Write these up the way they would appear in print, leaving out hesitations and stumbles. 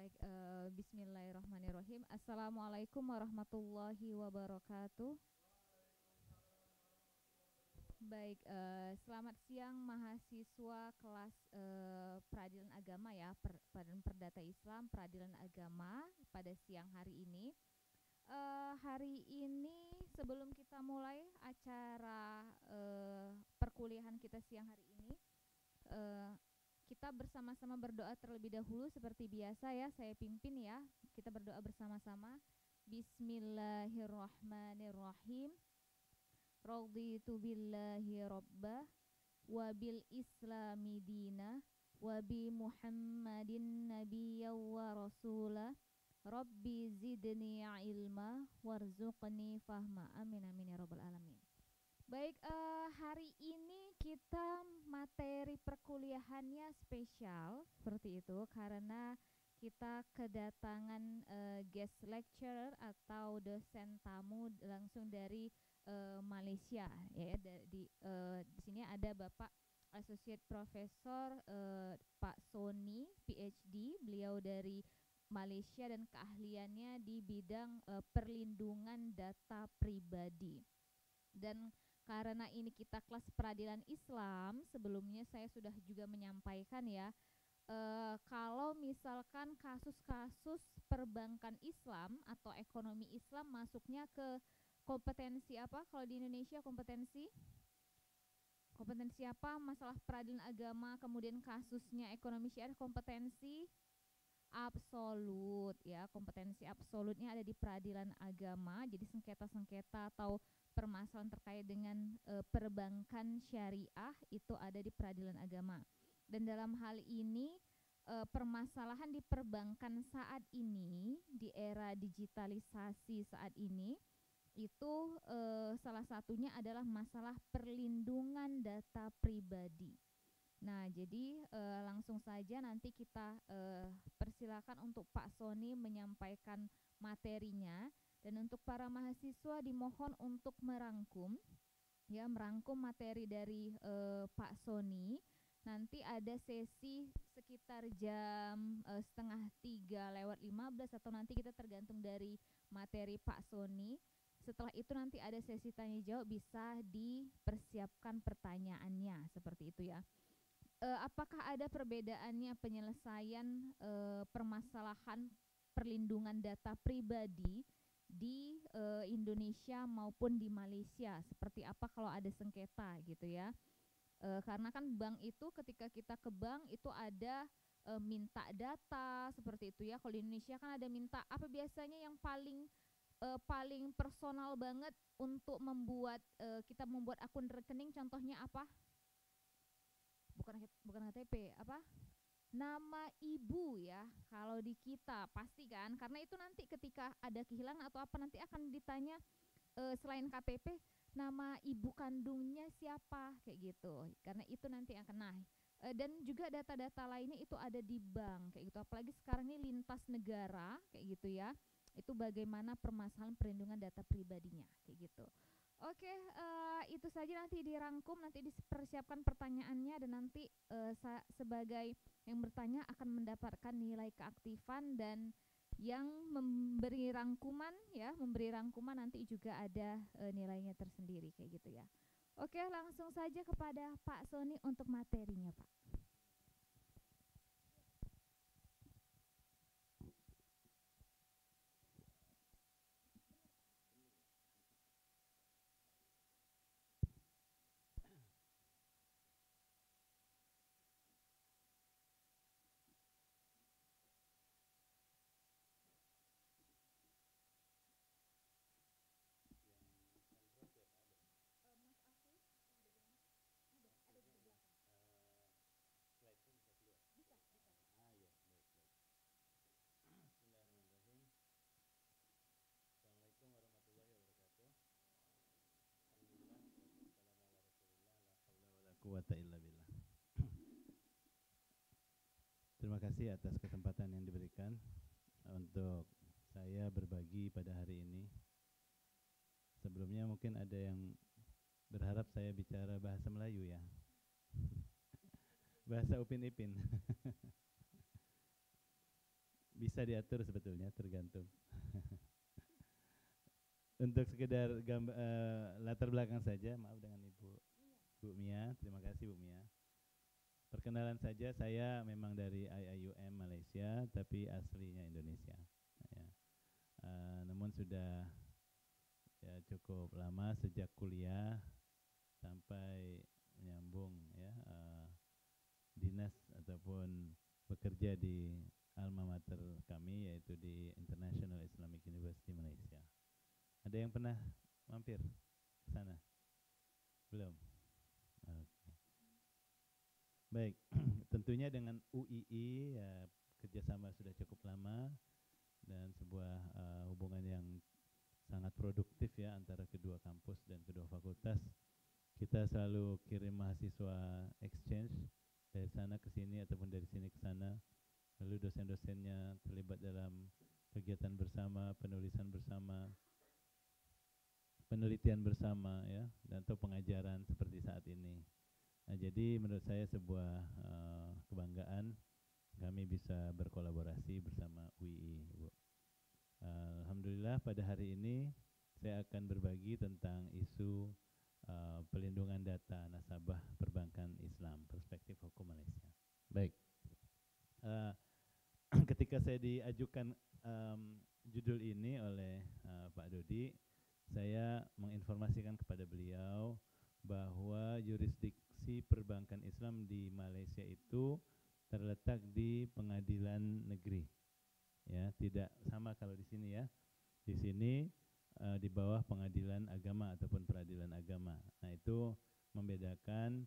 Baik, bismillahirrahmanirrahim. Assalamualaikum warahmatullahi wabarakatuh. Baik, selamat siang mahasiswa kelas Peradilan Agama ya, Peradilan Perdata Islam, Peradilan Agama pada siang hari ini. Hari ini sebelum kita mulai acara perkuliahan kita siang hari ini, kita bersama-sama berdoa terlebih dahulu seperti biasa ya, saya pimpin ya. Kita berdoa bersama-sama. Bismillahirrahmanirrahim. Raditu billahi rabbah wa bil islami dina wa bi Muhammadin nabiyya wa rasulah. Rabbi zidni ilma warzuqni fahma. Amin amin ya rabbal alamin. Baik, hari ini kita materi perkuliahannya spesial seperti itu karena kita kedatangan guest lecturer atau dosen tamu langsung dari Malaysia ya. Di sini ada Bapak Associate Professor Pak Sony PhD, beliau dari Malaysia dan keahliannya di bidang perlindungan data pribadi. Dan karena ini kita kelas peradilan Islam, sebelumnya saya sudah juga menyampaikan ya, kalau misalkan kasus-kasus perbankan Islam atau ekonomi Islam masuknya ke kompetensi apa? Kalau di Indonesia kompetensi apa? Masalah peradilan agama, kemudian kasusnya ekonomi syariah kompetensi absolut ya, kompetensi absolutnya ada di peradilan agama. Jadi sengketa-sengketa atau permasalahan terkait dengan perbankan syariah itu ada di peradilan agama. Dan dalam hal ini permasalahan di perbankan saat ini, di era digitalisasi saat ini, itu salah satunya adalah masalah perlindungan data pribadi. Nah, jadi langsung saja nanti kita persilakan untuk Pak Sony menyampaikan materinya. Dan untuk para mahasiswa dimohon untuk merangkum materi dari Pak Sony. Nanti ada sesi sekitar jam setengah 3:15 atau nanti kita tergantung dari materi Pak Sony. Setelah itu nanti ada sesi tanya jawab, bisa dipersiapkan pertanyaannya seperti itu ya. Apakah ada perbedaannya penyelesaian permasalahan perlindungan data pribadi di Indonesia maupun di Malaysia? Seperti apa kalau ada sengketa gitu ya? Karena kan bank itu ketika kita ke bank itu ada minta data seperti itu ya. Kalau di Indonesia kan ada minta apa biasanya yang paling personal banget untuk membuat kita membuat akun rekening, contohnya apa? Bukan KTP, apa? Nama ibu ya. Kalau di kita pasti kan, karena itu nanti ketika ada kehilangan atau apa nanti akan ditanya selain KTP nama ibu kandungnya siapa kayak gitu. Karena itu nanti akan dan juga data-data lainnya itu ada di bank kayak gitu. Apalagi sekarang ini lintas negara kayak gitu ya. Itu bagaimana permasalahan perlindungan data pribadinya kayak gitu. Oke, itu saja nanti dirangkum, nanti dipersiapkan pertanyaannya dan nanti sebagai yang bertanya akan mendapatkan nilai keaktifan, dan yang memberi rangkuman nanti juga ada nilainya tersendiri kayak gitu ya. Oke, langsung saja kepada Pak Sony untuk materinya, Pak. Assalamualaikum warahmatullahi wabarakatuh. Alhamdulillah, wassalamu ala rasulillah, la haula wala quwata illa billah. Terima kasih atas kesempatan yang diberikan untuk saya berbagi pada hari ini. Sebelumnya mungkin ada yang berharap saya bicara bahasa Melayu ya. Bahasa Upin Ipin. bisa diatur sebetulnya, tergantung. Untuk sekedar latar belakang saja, maaf dengan Bu Mia, terima kasih Bu Mia. Perkenalan saja, saya memang dari IIUM Malaysia, tapi aslinya Indonesia. Ya. Namun sudah ya cukup lama sejak kuliah sampai menyambung ya dinas ataupun bekerja di alma mater kami, yaitu di International Islamic University Malaysia. Ada yang pernah mampir ke sana? Belum? Oke. Baik, tentunya dengan UII ya, kerjasama sudah cukup lama dan sebuah hubungan yang sangat produktif ya antara kedua kampus dan kedua fakultas. Kita selalu kirim mahasiswa exchange dari sana ke sini ataupun dari sini ke sana. Lalu dosen-dosennya terlibat dalam kegiatan bersama, penulisan bersama, penelitian bersama ya, dan atau pengajaran seperti saat ini. Nah, jadi menurut saya sebuah kebanggaan kami bisa berkolaborasi bersama UII, Bu. Alhamdulillah pada hari ini saya akan berbagi tentang isu pelindungan data nasabah perbankan Islam, perspektif hukum Malaysia. Baik, ketika saya diajukan judul ini oleh Pak Dodi, saya menginformasikan kepada beliau bahwa yurisdiksi perbankan Islam di Malaysia itu terletak di pengadilan negeri. Ya, tidak sama kalau di sini ya. Di sini di bawah pengadilan agama ataupun peradilan agama. Nah, itu membedakan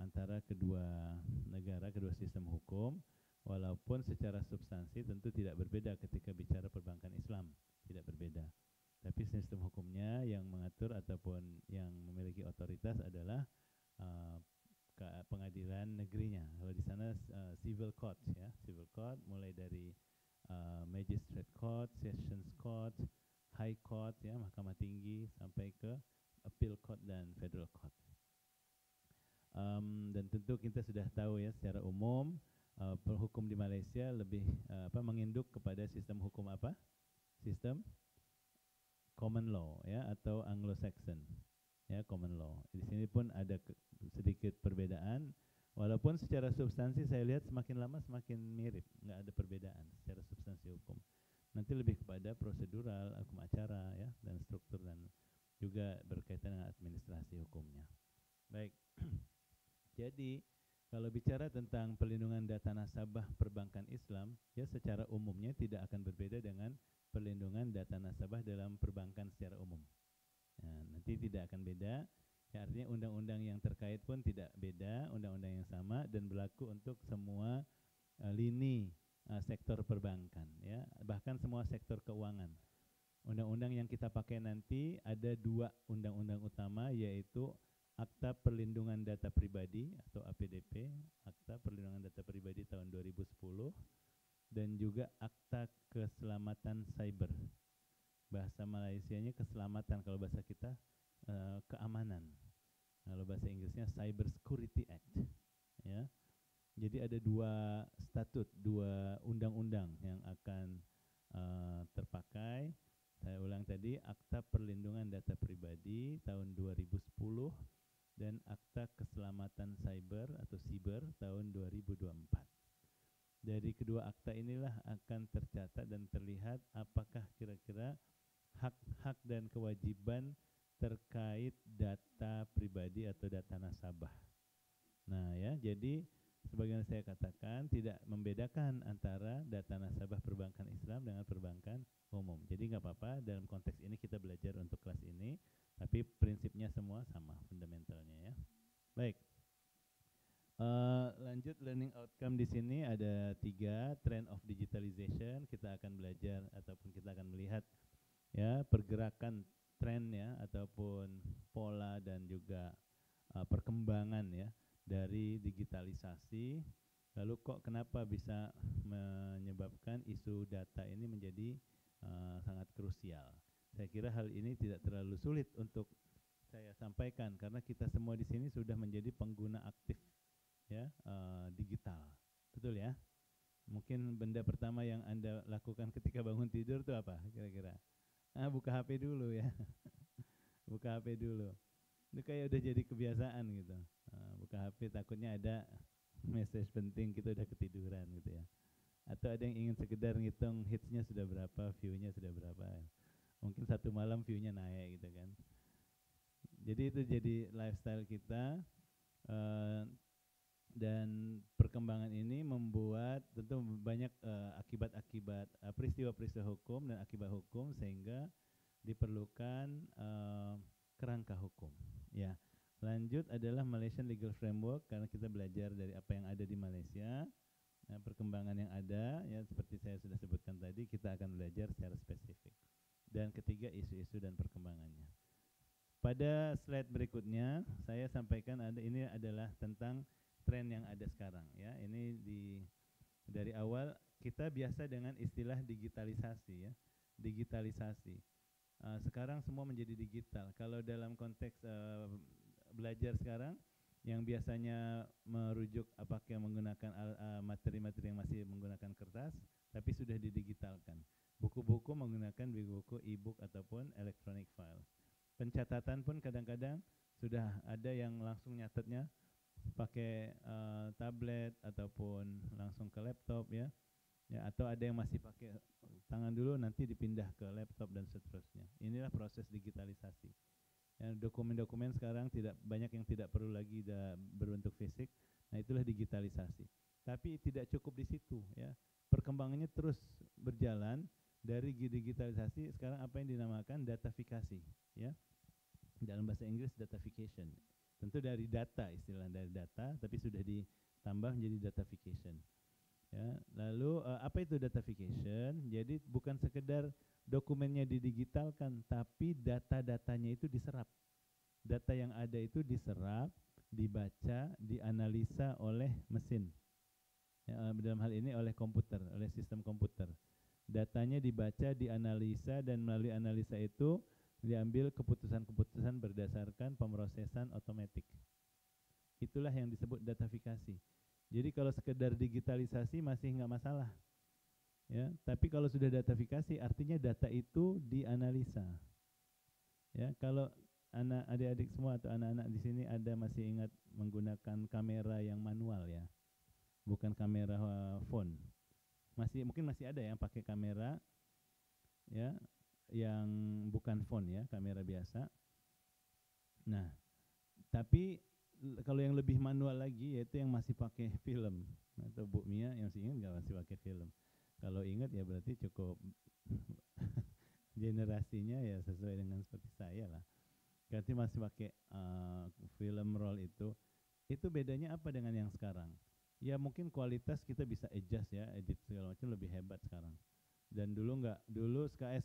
antara kedua negara, kedua sistem hukum, walaupun secara substansi tentu tidak berbeda ketika bicara perbankan Islam, tidak berbeda. Tapi sistem hukumnya yang mengatur ataupun yang memiliki otoritas adalah pengadilan negerinya. Kalau di sana civil court ya, civil court mulai dari magistrate court, sessions court, high court ya, mahkamah tinggi sampai ke appeal court dan federal court. Dan tentu kita sudah tahu ya secara umum hukum di Malaysia lebih menginduk kepada sistem hukum apa? Sistem common law ya, atau Anglo-Saxon ya, common law. Di sini pun ada sedikit perbedaan, walaupun secara substansi saya lihat semakin lama semakin mirip, nggak ada perbedaan secara substansi hukum. Nanti lebih kepada prosedural, hukum acara ya, dan struktur, dan juga berkaitan dengan administrasi hukumnya. Baik. Jadi kalau bicara tentang pelindungan data nasabah perbankan Islam, ya secara umumnya tidak akan berbeda dengan perlindungan data nasabah dalam perbankan secara umum. Nah, nanti tidak akan beda, ya, artinya undang-undang yang terkait pun tidak beda, undang-undang yang sama dan berlaku untuk semua lini sektor perbankan, ya, bahkan semua sektor keuangan. Undang-undang yang kita pakai nanti ada dua undang-undang utama, yaitu Akta Perlindungan Data Pribadi atau APDP, Akta Perlindungan Data Pribadi tahun 2010, dan juga Akta Keselamatan Cyber. Bahasa Malaysianya keselamatan, kalau bahasa kita keamanan. Kalau bahasa Inggrisnya Cyber Security Act. Ya. Jadi ada dua statut, dua undang-undang yang akan terpakai. Saya ulang tadi, Akta Perlindungan Data Pribadi tahun 2010 dan Akta Keselamatan Cyber atau Siber tahun 2024. Dari kedua akta inilah akan tercatat dan terlihat apakah kira-kira hak-hak dan kewajiban terkait data pribadi atau data nasabah. Nah ya, jadi sebagaimana saya katakan, tidak membedakan antara data nasabah perbankan Islam dengan perbankan umum. Jadi nggak apa-apa dalam konteks ini kita belajar untuk kelas ini, tapi prinsipnya semua sama, fundamentalnya ya. Baik. Lanjut learning outcome di sini ada 3, trend of digitalization. Kita akan belajar ataupun kita akan melihat ya pergerakan tren ya ataupun pola dan juga perkembangan ya dari digitalisasi. Lalu kok kenapa bisa menyebabkan isu data ini menjadi sangat krusial. Saya kira hal ini tidak terlalu sulit untuk saya sampaikan karena kita semua di sini sudah menjadi pengguna aktif ya digital, betul ya. Mungkin benda pertama yang Anda lakukan ketika bangun tidur itu apa kira-kira? Buka HP dulu ya. Buka HP dulu. Itu kayak udah jadi kebiasaan gitu. Buka HP takutnya ada message penting, kita udah ketiduran gitu ya. Atau ada yang ingin sekedar ngitung hitsnya sudah berapa, viewnya sudah berapa. Mungkin satu malam viewnya naik gitu kan. Jadi itu jadi lifestyle kita. Dan perkembangan ini membuat tentu banyak akibat-akibat peristiwa-peristiwa hukum dan akibat hukum, sehingga diperlukan kerangka hukum. Ya, lanjut adalah Malaysian Legal Framework, karena kita belajar dari apa yang ada di Malaysia. Nah, perkembangan yang ada ya seperti saya sudah sebutkan tadi, kita akan belajar secara spesifik. Dan ketiga, isu-isu dan perkembangannya. Pada slide berikutnya saya sampaikan ini adalah tentang tren yang ada sekarang ya. Ini dari awal kita biasa dengan istilah digitalisasi ya. Digitalisasi. Sekarang semua menjadi digital. Kalau dalam konteks belajar sekarang yang biasanya merujuk apakah menggunakan materi-materi yang masih menggunakan kertas tapi sudah didigitalkan. Buku-buku menggunakan buku e-book ataupun electronic file. Pencatatan pun kadang-kadang sudah ada yang langsung nyatetnya pakai tablet ataupun langsung ke laptop ya. Ya, atau ada yang masih pakai tangan dulu nanti dipindah ke laptop dan seterusnya. Inilah proses digitalisasi. Ya, dokumen-dokumen sekarang banyak yang tidak perlu lagi berbentuk fisik. Nah, itulah digitalisasi. Tapi tidak cukup di situ ya. Perkembangannya terus berjalan dari digitalisasi. Sekarang apa yang dinamakan datafikasi ya. Dalam bahasa Inggris datafication. Tentu dari data, istilah dari data, tapi sudah ditambah menjadi datafication. Ya, lalu apa itu datafication? Jadi bukan sekedar dokumennya didigitalkan, tapi data-datanya itu diserap. Data yang ada itu diserap, dibaca, dianalisa oleh mesin. Ya, dalam hal ini oleh komputer, oleh sistem komputer. Datanya dibaca, dianalisa, dan melalui analisa itu diambil keputusan-keputusan berdasarkan pemrosesan otomatis. Itulah yang disebut datafikasi. Jadi kalau sekedar digitalisasi masih nggak masalah, ya. Tapi kalau sudah datafikasi artinya data itu dianalisa. Ya, kalau adik-adik semua atau anak-anak di sini ada masih ingat menggunakan kamera yang manual ya, bukan kamera phone. Mungkin masih ada yang pakai kamera, ya, yang bukan phone ya, kamera biasa. Nah, tapi kalau yang lebih manual lagi yaitu yang masih pakai film. Atau Bu Mia yang masih ingat nggak masih pakai film? Kalau ingat ya berarti cukup generasinya ya sesuai dengan seperti saya lah. Berarti masih pakai film roll itu. Itu bedanya apa dengan yang sekarang? Ya mungkin kualitas kita bisa adjust ya, edit segala macam lebih hebat sekarang. Dan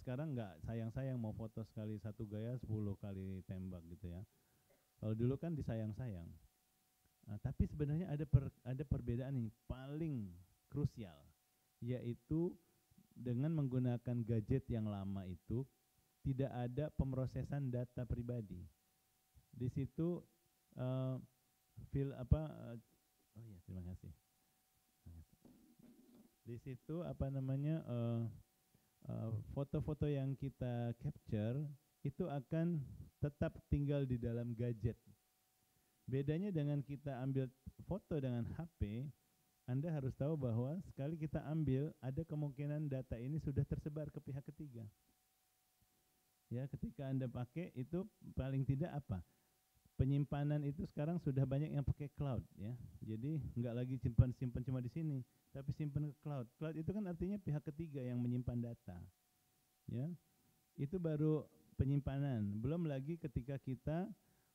sekarang nggak sayang-sayang mau foto sekali satu gaya 10 kali tembak gitu ya. Kalau dulu kan disayang-sayang. Nah, tapi sebenarnya ada perbedaan yang paling krusial, yaitu dengan menggunakan gadget yang lama itu tidak ada pemrosesan data pribadi. Di situ terima kasih. Di situ foto-foto yang kita capture itu akan tetap tinggal di dalam gadget. Bedanya dengan kita ambil foto dengan HP, Anda harus tahu bahwa sekali kita ambil ada kemungkinan data ini sudah tersebar ke pihak ketiga. Ya, ketika Anda pakai itu paling tidak apa? Penyimpanan itu sekarang sudah banyak yang pakai cloud ya. Jadi enggak lagi simpan cuma di sini, tapi simpan ke cloud. Cloud itu kan artinya pihak ketiga yang menyimpan data. Ya. Itu baru penyimpanan. Belum lagi ketika kita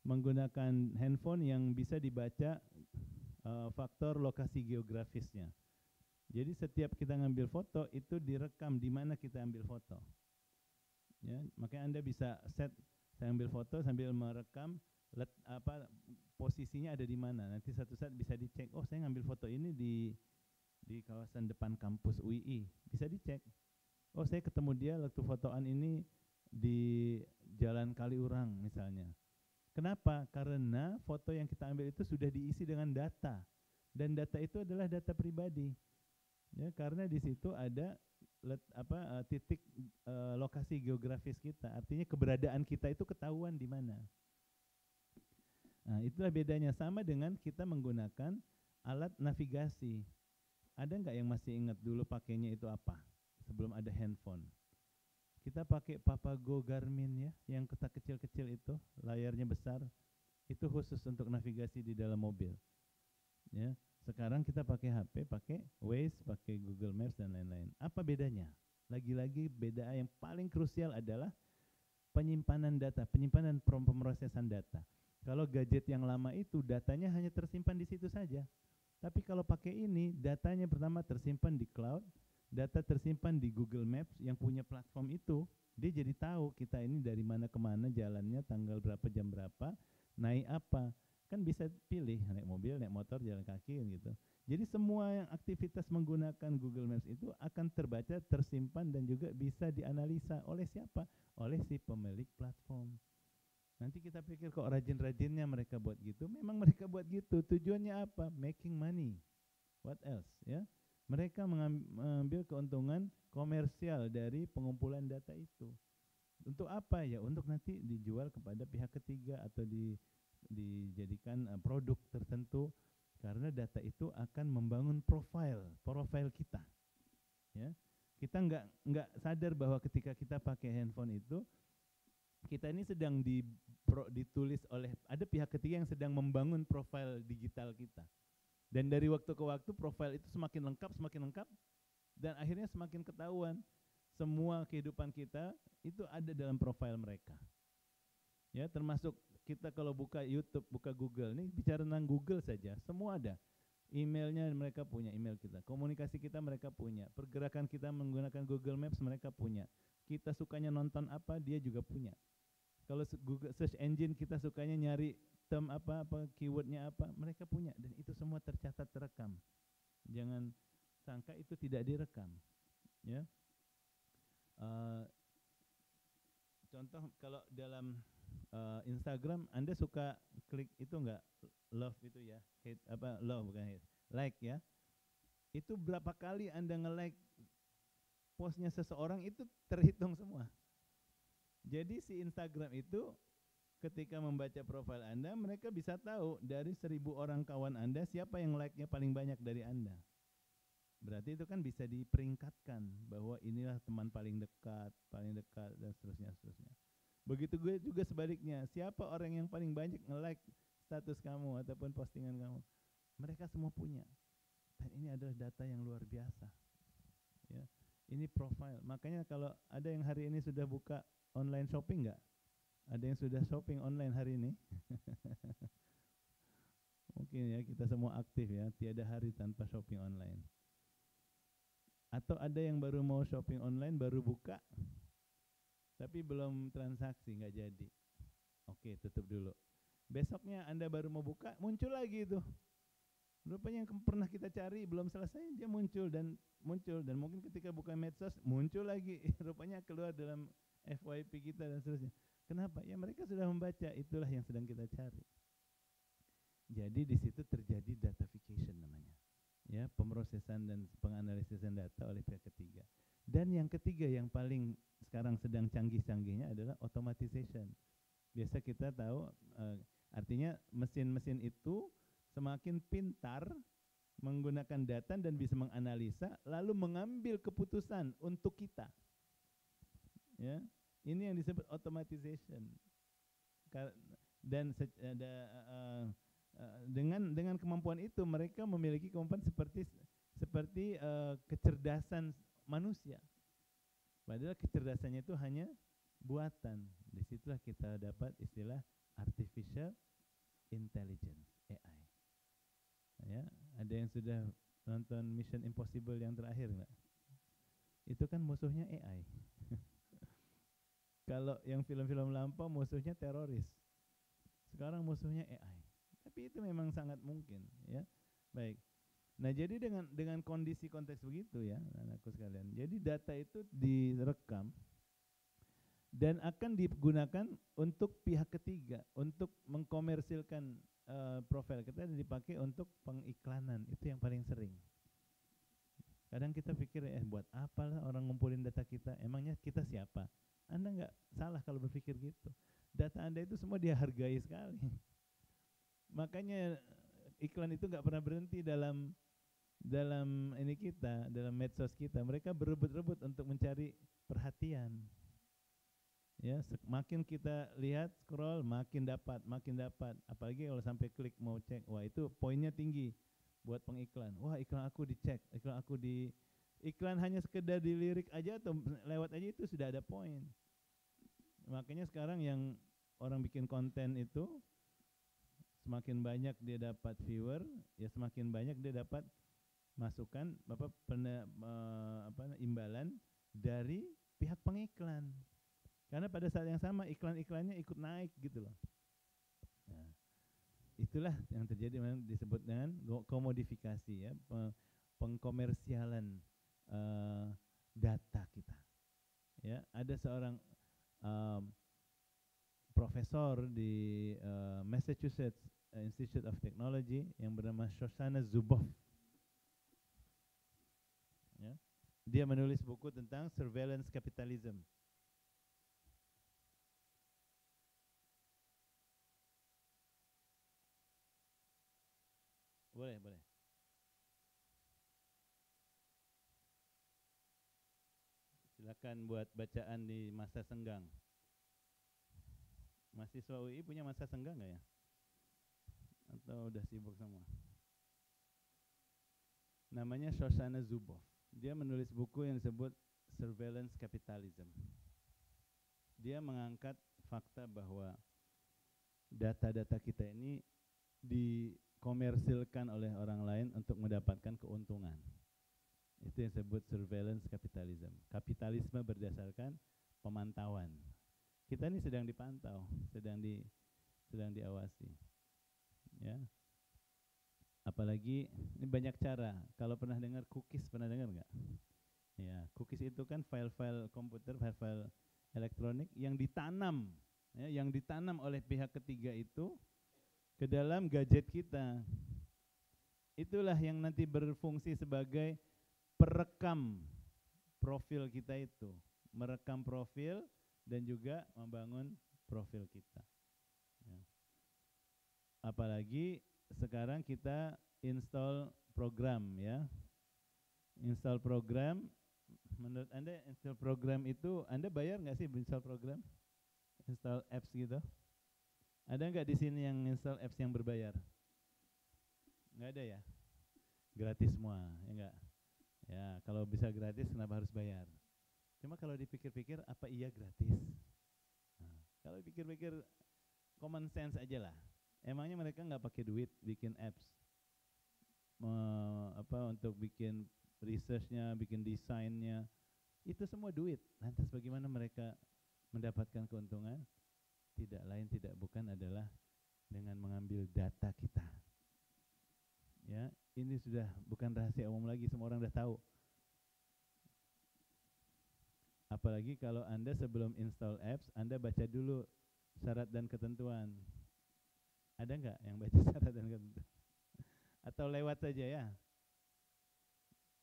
menggunakan handphone yang bisa dibaca faktor lokasi geografisnya. Jadi setiap kita ngambil foto itu direkam di mana kita ambil foto. Ya, makanya Anda bisa set saya ambil foto sambil merekam posisinya ada di mana. Nanti satu saat bisa dicek. Oh, saya ngambil foto ini di kawasan depan kampus UII. Bisa dicek. Oh, saya ketemu dia waktu fotoan ini di Jalan Kaliurang misalnya. Kenapa? Karena foto yang kita ambil itu sudah diisi dengan data. Dan data itu adalah data pribadi. Ya, karena di situ ada titik lokasi geografis kita, artinya keberadaan kita itu ketahuan di mana. Nah, itulah bedanya, sama dengan kita menggunakan alat navigasi. Ada nggak yang masih ingat dulu pakainya itu apa? Sebelum ada handphone. Kita pakai Papago Garmin ya, yang kotak kecil-kecil itu, layarnya besar. Itu khusus untuk navigasi di dalam mobil. Ya, sekarang kita pakai HP, pakai Waze, pakai Google Maps dan lain-lain. Apa bedanya? Lagi-lagi beda yang paling krusial adalah penyimpanan data, penyimpanan pemrosesan data. Kalau gadget yang lama itu datanya hanya tersimpan di situ saja. Tapi kalau pakai ini, datanya pertama tersimpan di cloud, data tersimpan di Google Maps yang punya platform itu. Dia jadi tahu kita ini dari mana ke mana jalannya, tanggal berapa, jam berapa, naik apa. Kan bisa pilih naik mobil, naik motor, jalan kaki gitu. Jadi semua yang aktivitas menggunakan Google Maps itu akan terbaca, tersimpan dan juga bisa dianalisa oleh siapa? Oleh si pemilik platform. Nanti kita pikir kok rajin-rajinnya mereka buat gitu. Memang mereka buat gitu. Tujuannya apa? Making money. What else? Ya, mereka mengambil keuntungan komersial dari pengumpulan data itu. Untuk apa ya? Untuk nanti dijual kepada pihak ketiga atau dijadikan produk tertentu. Karena data itu akan membangun profil kita. Ya, kita nggak sadar bahwa ketika kita pakai handphone itu, kita ini sedang ditulis oleh ada pihak ketiga yang sedang membangun profil digital kita. Dan dari waktu ke waktu profil itu semakin lengkap dan akhirnya semakin ketahuan semua kehidupan kita itu ada dalam profil mereka. Ya, termasuk kita kalau buka YouTube, buka Google, nih bicara tentang Google saja, semua ada. Emailnya mereka punya, email kita. Komunikasi kita mereka punya. Pergerakan kita menggunakan Google Maps mereka punya. Kita sukanya nonton apa, dia juga punya. Kalau Google search engine kita sukanya nyari term apa keywordnya apa, mereka punya. Dan itu semua tercatat, terekam. Jangan sangka itu tidak direkam. Ya. Contoh kalau dalam Instagram Anda suka klik itu enggak, love itu ya, hate love bukan hate, like ya. Itu berapa kali Anda nge-like postnya seseorang itu terhitung semua. Jadi si Instagram itu ketika membaca profil Anda, mereka bisa tahu dari 1000 orang kawan Anda siapa yang like-nya paling banyak dari Anda. Berarti itu kan bisa diperingkatkan bahwa inilah teman paling dekat dan seterusnya. Begitu juga sebaliknya, siapa orang yang paling banyak nge-like status kamu ataupun postingan kamu, mereka semua punya. Dan ini adalah data yang luar biasa. Ya, ini profile. Makanya kalau ada yang hari ini sudah buka online shopping nggak? Ada yang sudah shopping online hari ini? Mungkin ya, kita semua aktif ya, tiada hari tanpa shopping online. Atau ada yang baru mau shopping online, baru buka, tapi belum transaksi, nggak jadi. Oke, tutup dulu. Besoknya Anda baru mau buka, muncul lagi itu. Rupanya yang pernah kita cari belum selesai, dia muncul dan mungkin ketika buka medsos muncul lagi. Rupanya keluar dalam FYP kita dan seterusnya. Kenapa? Ya mereka sudah membaca, itulah yang sedang kita cari. Jadi di situ terjadi datafication namanya. Ya, pemrosesan dan penganalisisan data oleh pihak ketiga. Dan yang ketiga yang paling sekarang sedang canggih-canggihnya adalah automatization. Biasa kita tahu, artinya mesin-mesin itu semakin pintar menggunakan data dan bisa menganalisa lalu mengambil keputusan untuk kita. Ya, ini yang disebut automatization. Dan dengan kemampuan itu mereka memiliki kemampuan seperti kecerdasan manusia. Padahal kecerdasannya itu hanya buatan. Disitulah kita dapat istilah artificial intelligence, AI. Ya, ada yang sudah nonton Mission Impossible yang terakhir enggak? Itu kan musuhnya AI. Kalau yang film-film lampau musuhnya teroris. Sekarang musuhnya AI. Tapi itu memang sangat mungkin, ya. Baik. Nah, jadi dengan kondisi konteks begitu ya, anakku sekalian. Jadi data itu direkam dan akan digunakan untuk pihak ketiga untuk mengkomersilkan profil kita, dan dipakai untuk pengiklanan. Itu yang paling sering. buat apalah orang ngumpulin data kita, emangnya kita siapa? Anda nggak salah kalau berpikir gitu. Data Anda itu semua dihargai sekali. Makanya iklan itu nggak pernah berhenti dalam ini kita, dalam medsos kita. Mereka berebut-rebut untuk mencari perhatian. Ya, makin kita lihat scroll makin dapat. Apalagi kalau sampai klik mau cek, wah itu poinnya tinggi buat pengiklan. Wah, iklan aku dicek, iklan hanya sekedar dilirik aja atau lewat aja itu sudah ada poin. Makanya sekarang yang orang bikin konten itu semakin banyak dia dapat viewer, ya semakin banyak dia dapat masukan imbalan dari pihak pengiklan. Karena pada saat yang sama iklan-iklannya ikut naik gitu loh. Nah, itulah yang terjadi, memang disebut dengan komodifikasi, ya, pengkomersialan data kita. Ya, ada seorang profesor di Massachusetts Institute of Technology yang bernama Shoshana Zuboff. Ya, dia menulis buku tentang surveillance capitalism. Boleh. Silakan buat bacaan di masa senggang. Mahasiswa UI punya masa senggang nggak ya? Atau udah sibuk semua? Namanya Shoshana Zuboff. Dia menulis buku yang disebut Surveillance Capitalism. Dia mengangkat fakta bahwa data-data kita ini dikomersilkan oleh orang lain untuk mendapatkan keuntungan. Itu yang disebut surveillance capitalism. Kapitalisme berdasarkan pemantauan. Kita ini sedang dipantau, sedang diawasi. Ya. Apalagi ini banyak cara. Kalau pernah dengar cookies, pernah dengar nggak? Ya, cookies itu kan file-file komputer, file-file elektronik yang ditanam, ya, yang ditanam oleh pihak ketiga itu ke dalam gadget kita. Itulah yang nanti berfungsi sebagai perekam profil kita itu, merekam profil dan juga membangun profil kita. Ya. Apalagi sekarang kita install program, ya. Install program, menurut Anda install program itu Anda bayar nggak sih install program? Install apps gitu? Ada nggak di sini yang install apps yang berbayar? Nggak ada ya? Gratis semua, ya nggak? Ya, kalau bisa gratis kenapa harus bayar? Cuma kalau dipikir-pikir, apa iya gratis? Nah, kalau dipikir-pikir common sense aja lah. Emangnya mereka nggak pakai duit bikin apps? Untuk bikin researchnya, bikin desainnya, itu semua duit. Lantas bagaimana mereka mendapatkan keuntungan? Tidak lain tidak bukan adalah dengan mengambil data kita. Ya, ini sudah bukan rahasia umum lagi, semua orang sudah tahu. Apalagi kalau Anda sebelum install apps, Anda baca dulu syarat dan ketentuan. Ada nggak yang baca syarat dan ketentuan? Atau lewat saja ya?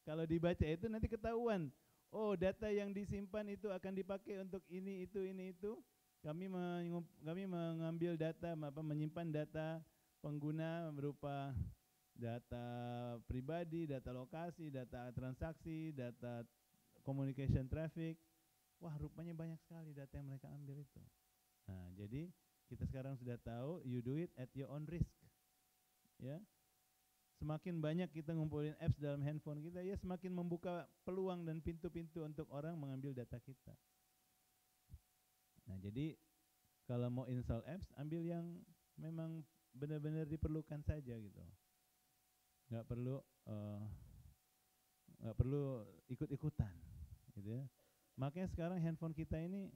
Kalau dibaca itu nanti ketahuan. Oh, data yang disimpan itu akan dipakai untuk ini, itu. Kami mengambil data, menyimpan data pengguna berupa data pribadi, data lokasi, data transaksi, data communication traffic. Wah, rupanya banyak sekali data yang mereka ambil itu. Nah, jadi kita sekarang sudah tahu, you do it at your own risk. Ya. Semakin banyak kita ngumpulin apps dalam handphone kita, ya semakin membuka peluang dan pintu-pintu untuk orang mengambil data kita. Nah, jadi kalau mau install apps, ambil yang memang benar-benar diperlukan saja gitu. Nggak perlu ikut-ikutan, gitu ya. Makanya sekarang handphone kita ini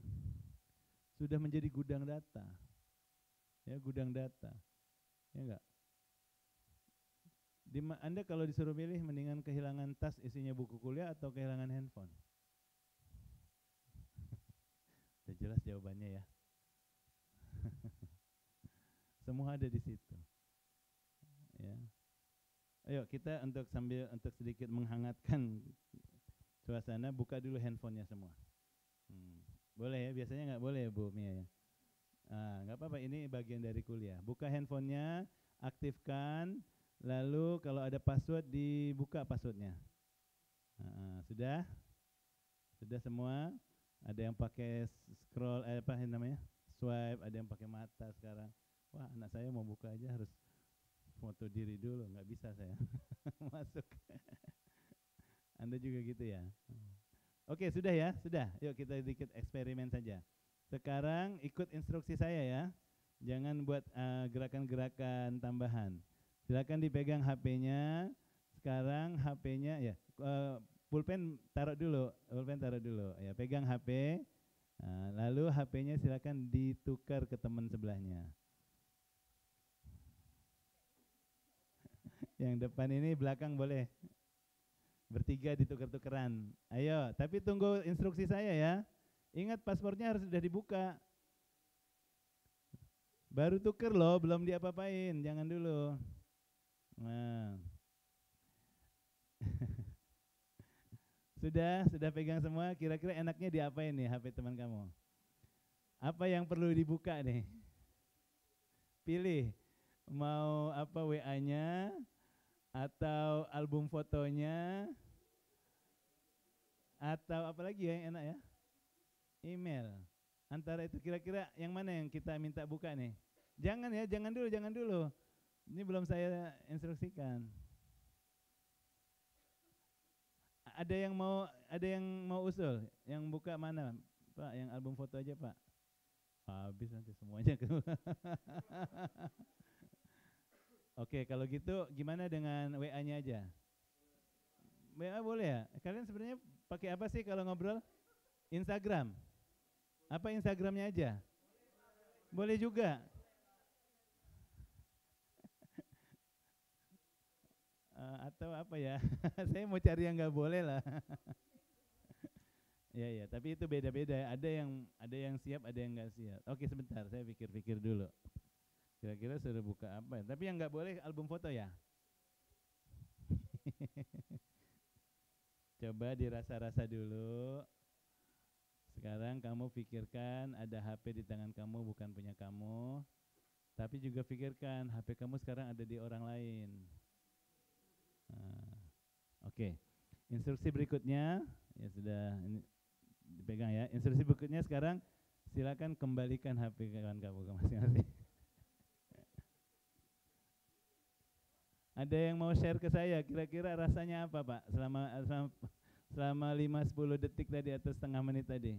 sudah menjadi gudang data, ya, gudang data, ya enggak. Anda kalau disuruh milih, mendingan kehilangan tas isinya buku kuliah atau kehilangan handphone? Sudah jelas jawabannya ya. Semua ada di situ. Ya. Ayo kita untuk sedikit menghangatkan suasana, buka dulu handphonenya semua. Boleh ya, biasanya nggak boleh ya Bu Mia ya. Nggak apa-apa, ini bagian dari kuliah. Buka handphonenya, aktifkan, lalu kalau ada password dibuka passwordnya. Sudah? Sudah semua? Ada yang pakai scroll, apa namanya? Swipe, ada yang pakai mata sekarang. Wah, anak saya mau buka aja harus foto diri dulu, nggak bisa saya masuk. Anda juga gitu ya? Oke, sudah ya, sudah. Yuk kita sedikit eksperimen saja. Sekarang ikut instruksi saya ya. Jangan buat gerakan-gerakan tambahan. Silakan dipegang HP-nya. Sekarang HP-nya ya, pulpen taruh dulu, Ya, pegang HP. Lalu HP-nya silakan ditukar ke teman sebelahnya. Yang depan ini, belakang boleh. Bertiga ditukar-tukeran. Ayo, tapi tunggu instruksi saya ya. Ingat paspornya harus sudah dibuka. Baru tuker loh, belum diapa-apain. Jangan dulu. Nah. Sudah pegang semua. Kira-kira enaknya diapain nih HP teman kamu? Apa yang perlu dibuka nih? Pilih. Mau apa, WA-nya atau album fotonya, atau apa lagi ya yang enak ya? Email. Antara itu kira-kira yang mana yang kita minta buka nih? Jangan ya, jangan dulu. Ini belum saya instruksikan. Ada yang mau usul? Yang buka mana? Pak, yang album foto aja, Pak. Habis nanti semuanya. Oke, kalau gitu gimana dengan WA-nya aja? WA boleh ya? Kalian sebenarnya pakai apa sih kalau ngobrol? Instagram? Apa Instagramnya aja? Boleh juga. Atau apa ya? Saya mau cari yang nggak boleh lah. Ya, tapi itu beda-beda. Ada yang siap, ada yang nggak siap. Oke, sebentar, saya pikir-pikir dulu. Kira-kira sudah buka apa ya? Tapi yang nggak boleh album foto ya? Coba dirasa-rasa dulu. Sekarang kamu pikirkan ada HP di tangan kamu, bukan punya kamu. Tapi juga pikirkan HP kamu sekarang ada di orang lain. Oke. Instruksi berikutnya, ya sudah ini dipegang ya. Instruksi berikutnya sekarang silakan kembalikan HP kawan kamu ke masing-masing. Ada yang mau share ke saya, kira-kira rasanya apa Pak selama 5-10 detik tadi atau setengah menit tadi?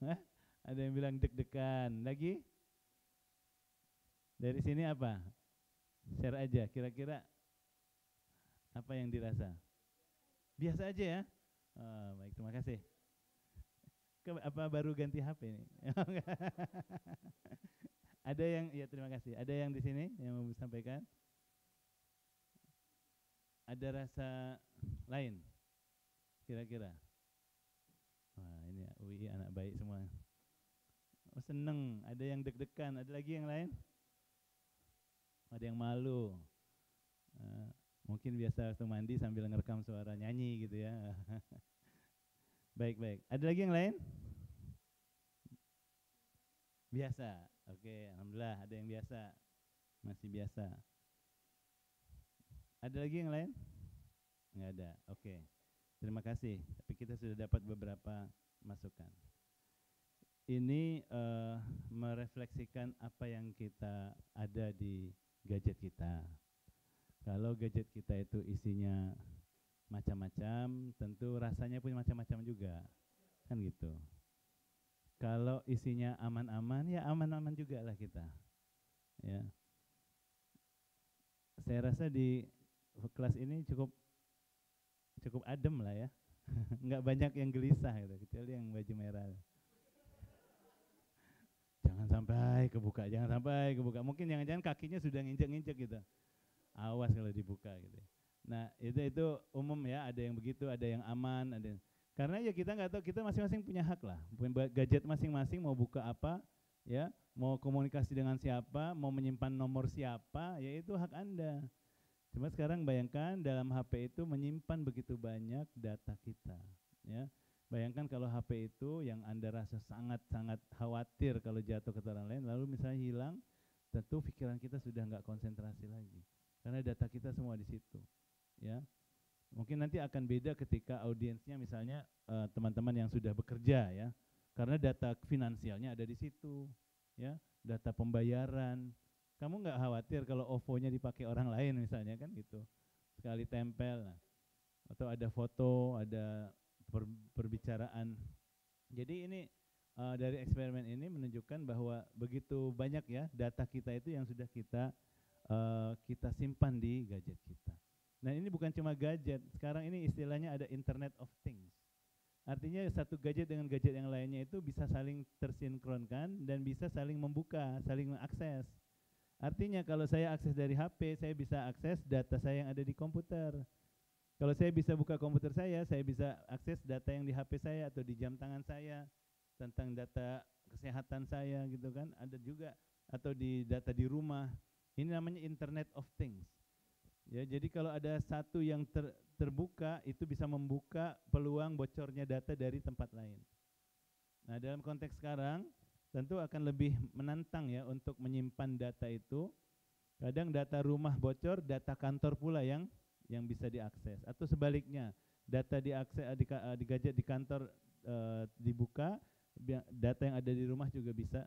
Hah? Ada yang bilang deg-degan. Lagi? Dari sini apa? Share aja, kira-kira apa yang dirasa? Biasa aja ya? Oh, baik, terima kasih. Apa baru ganti HP nih? Ada yang, ya terima kasih. Ada yang di sini yang mau sampaikan? Ada rasa lain kira-kira? Wah, ini UI anak baik semua. Oh, seneng. Ada yang deg-degan. Ada lagi yang lain? Ada yang malu. Mungkin biasa waktu mandi sambil ngerekam suara nyanyi gitu ya. Baik. Ada lagi yang lain? Biasa. Oke, alhamdulillah ada yang biasa. Masih biasa. Ada lagi yang lain? Enggak ada. Oke. Terima kasih. Tapi kita sudah dapat beberapa masukan. Ini merefleksikan apa yang kita ada di gadget kita. Kalau gadget kita itu isinya macam-macam, tentu rasanya pun macam-macam juga. Kan gitu. Kalau isinya aman-aman, ya aman-aman juga lah kita. Ya. Saya rasa di kelas ini cukup adem lah ya. Enggak banyak yang gelisah gitu, kecuali yang baju merah. Jangan sampai kebuka. Mungkin jangan-jangan kakinya sudah nginjek-nginjek gitu. Awas kalau dibuka gitu. Nah, itu umum ya, ada yang begitu, ada yang aman, ada yang, karena ya kita nggak tahu, kita masing-masing punya hak lah. Punya gadget masing-masing, mau buka apa, ya, mau komunikasi dengan siapa, mau menyimpan nomor siapa, ya itu hak Anda. Cuma sekarang bayangkan dalam HP itu menyimpan begitu banyak data kita, ya. Bayangkan kalau HP itu yang Anda rasa sangat-sangat khawatir kalau jatuh ke orang lain, lalu misalnya hilang, tentu pikiran kita sudah nggak konsentrasi lagi, karena data kita semua di situ, ya. Mungkin nanti akan beda ketika audiensnya misalnya teman-teman yang sudah bekerja, ya, karena data finansialnya ada di situ, ya, data pembayaran. Kamu nggak khawatir kalau OVO-nya dipakai orang lain misalnya, kan gitu, sekali tempel, nah. Atau ada foto, ada perbicaraan. Jadi ini dari eksperimen ini menunjukkan bahwa begitu banyak ya data kita itu yang sudah kita simpan di gadget kita. Nah ini bukan cuma gadget, sekarang ini istilahnya ada Internet of Things. Artinya satu gadget dengan gadget yang lainnya itu bisa saling tersinkronkan dan bisa saling membuka, saling mengakses. Artinya kalau saya akses dari HP, saya bisa akses data saya yang ada di komputer. Kalau saya bisa buka komputer saya bisa akses data yang di HP saya atau di jam tangan saya tentang data kesehatan saya gitu kan, ada juga, atau di data di rumah. Ini namanya Internet of Things. Ya, jadi kalau ada satu yang terbuka, itu bisa membuka peluang bocornya data dari tempat lain. Nah, dalam konteks sekarang tentu akan lebih menantang ya untuk menyimpan data itu. Kadang data rumah bocor, data kantor pula yang bisa diakses, atau sebaliknya, data diakses di gadget di kantor dibuka, data yang ada di rumah juga bisa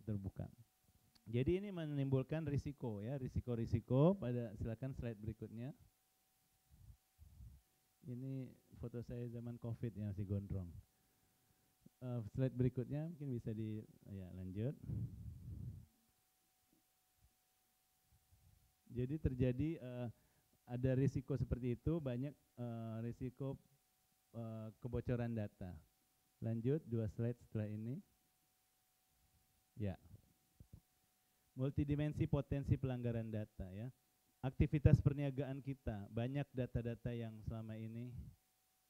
terbuka. Jadi ini menimbulkan risiko ya, risiko-risiko pada, silakan slide berikutnya. Ini foto saya zaman Covid yang masih gondrong. Slide berikutnya mungkin bisa lanjut. Jadi terjadi ada risiko seperti itu, banyak risiko kebocoran data. Lanjut 2 slide setelah ini. Ya. Multidimensi potensi pelanggaran data ya. Aktivitas perniagaan kita, banyak data-data yang selama ini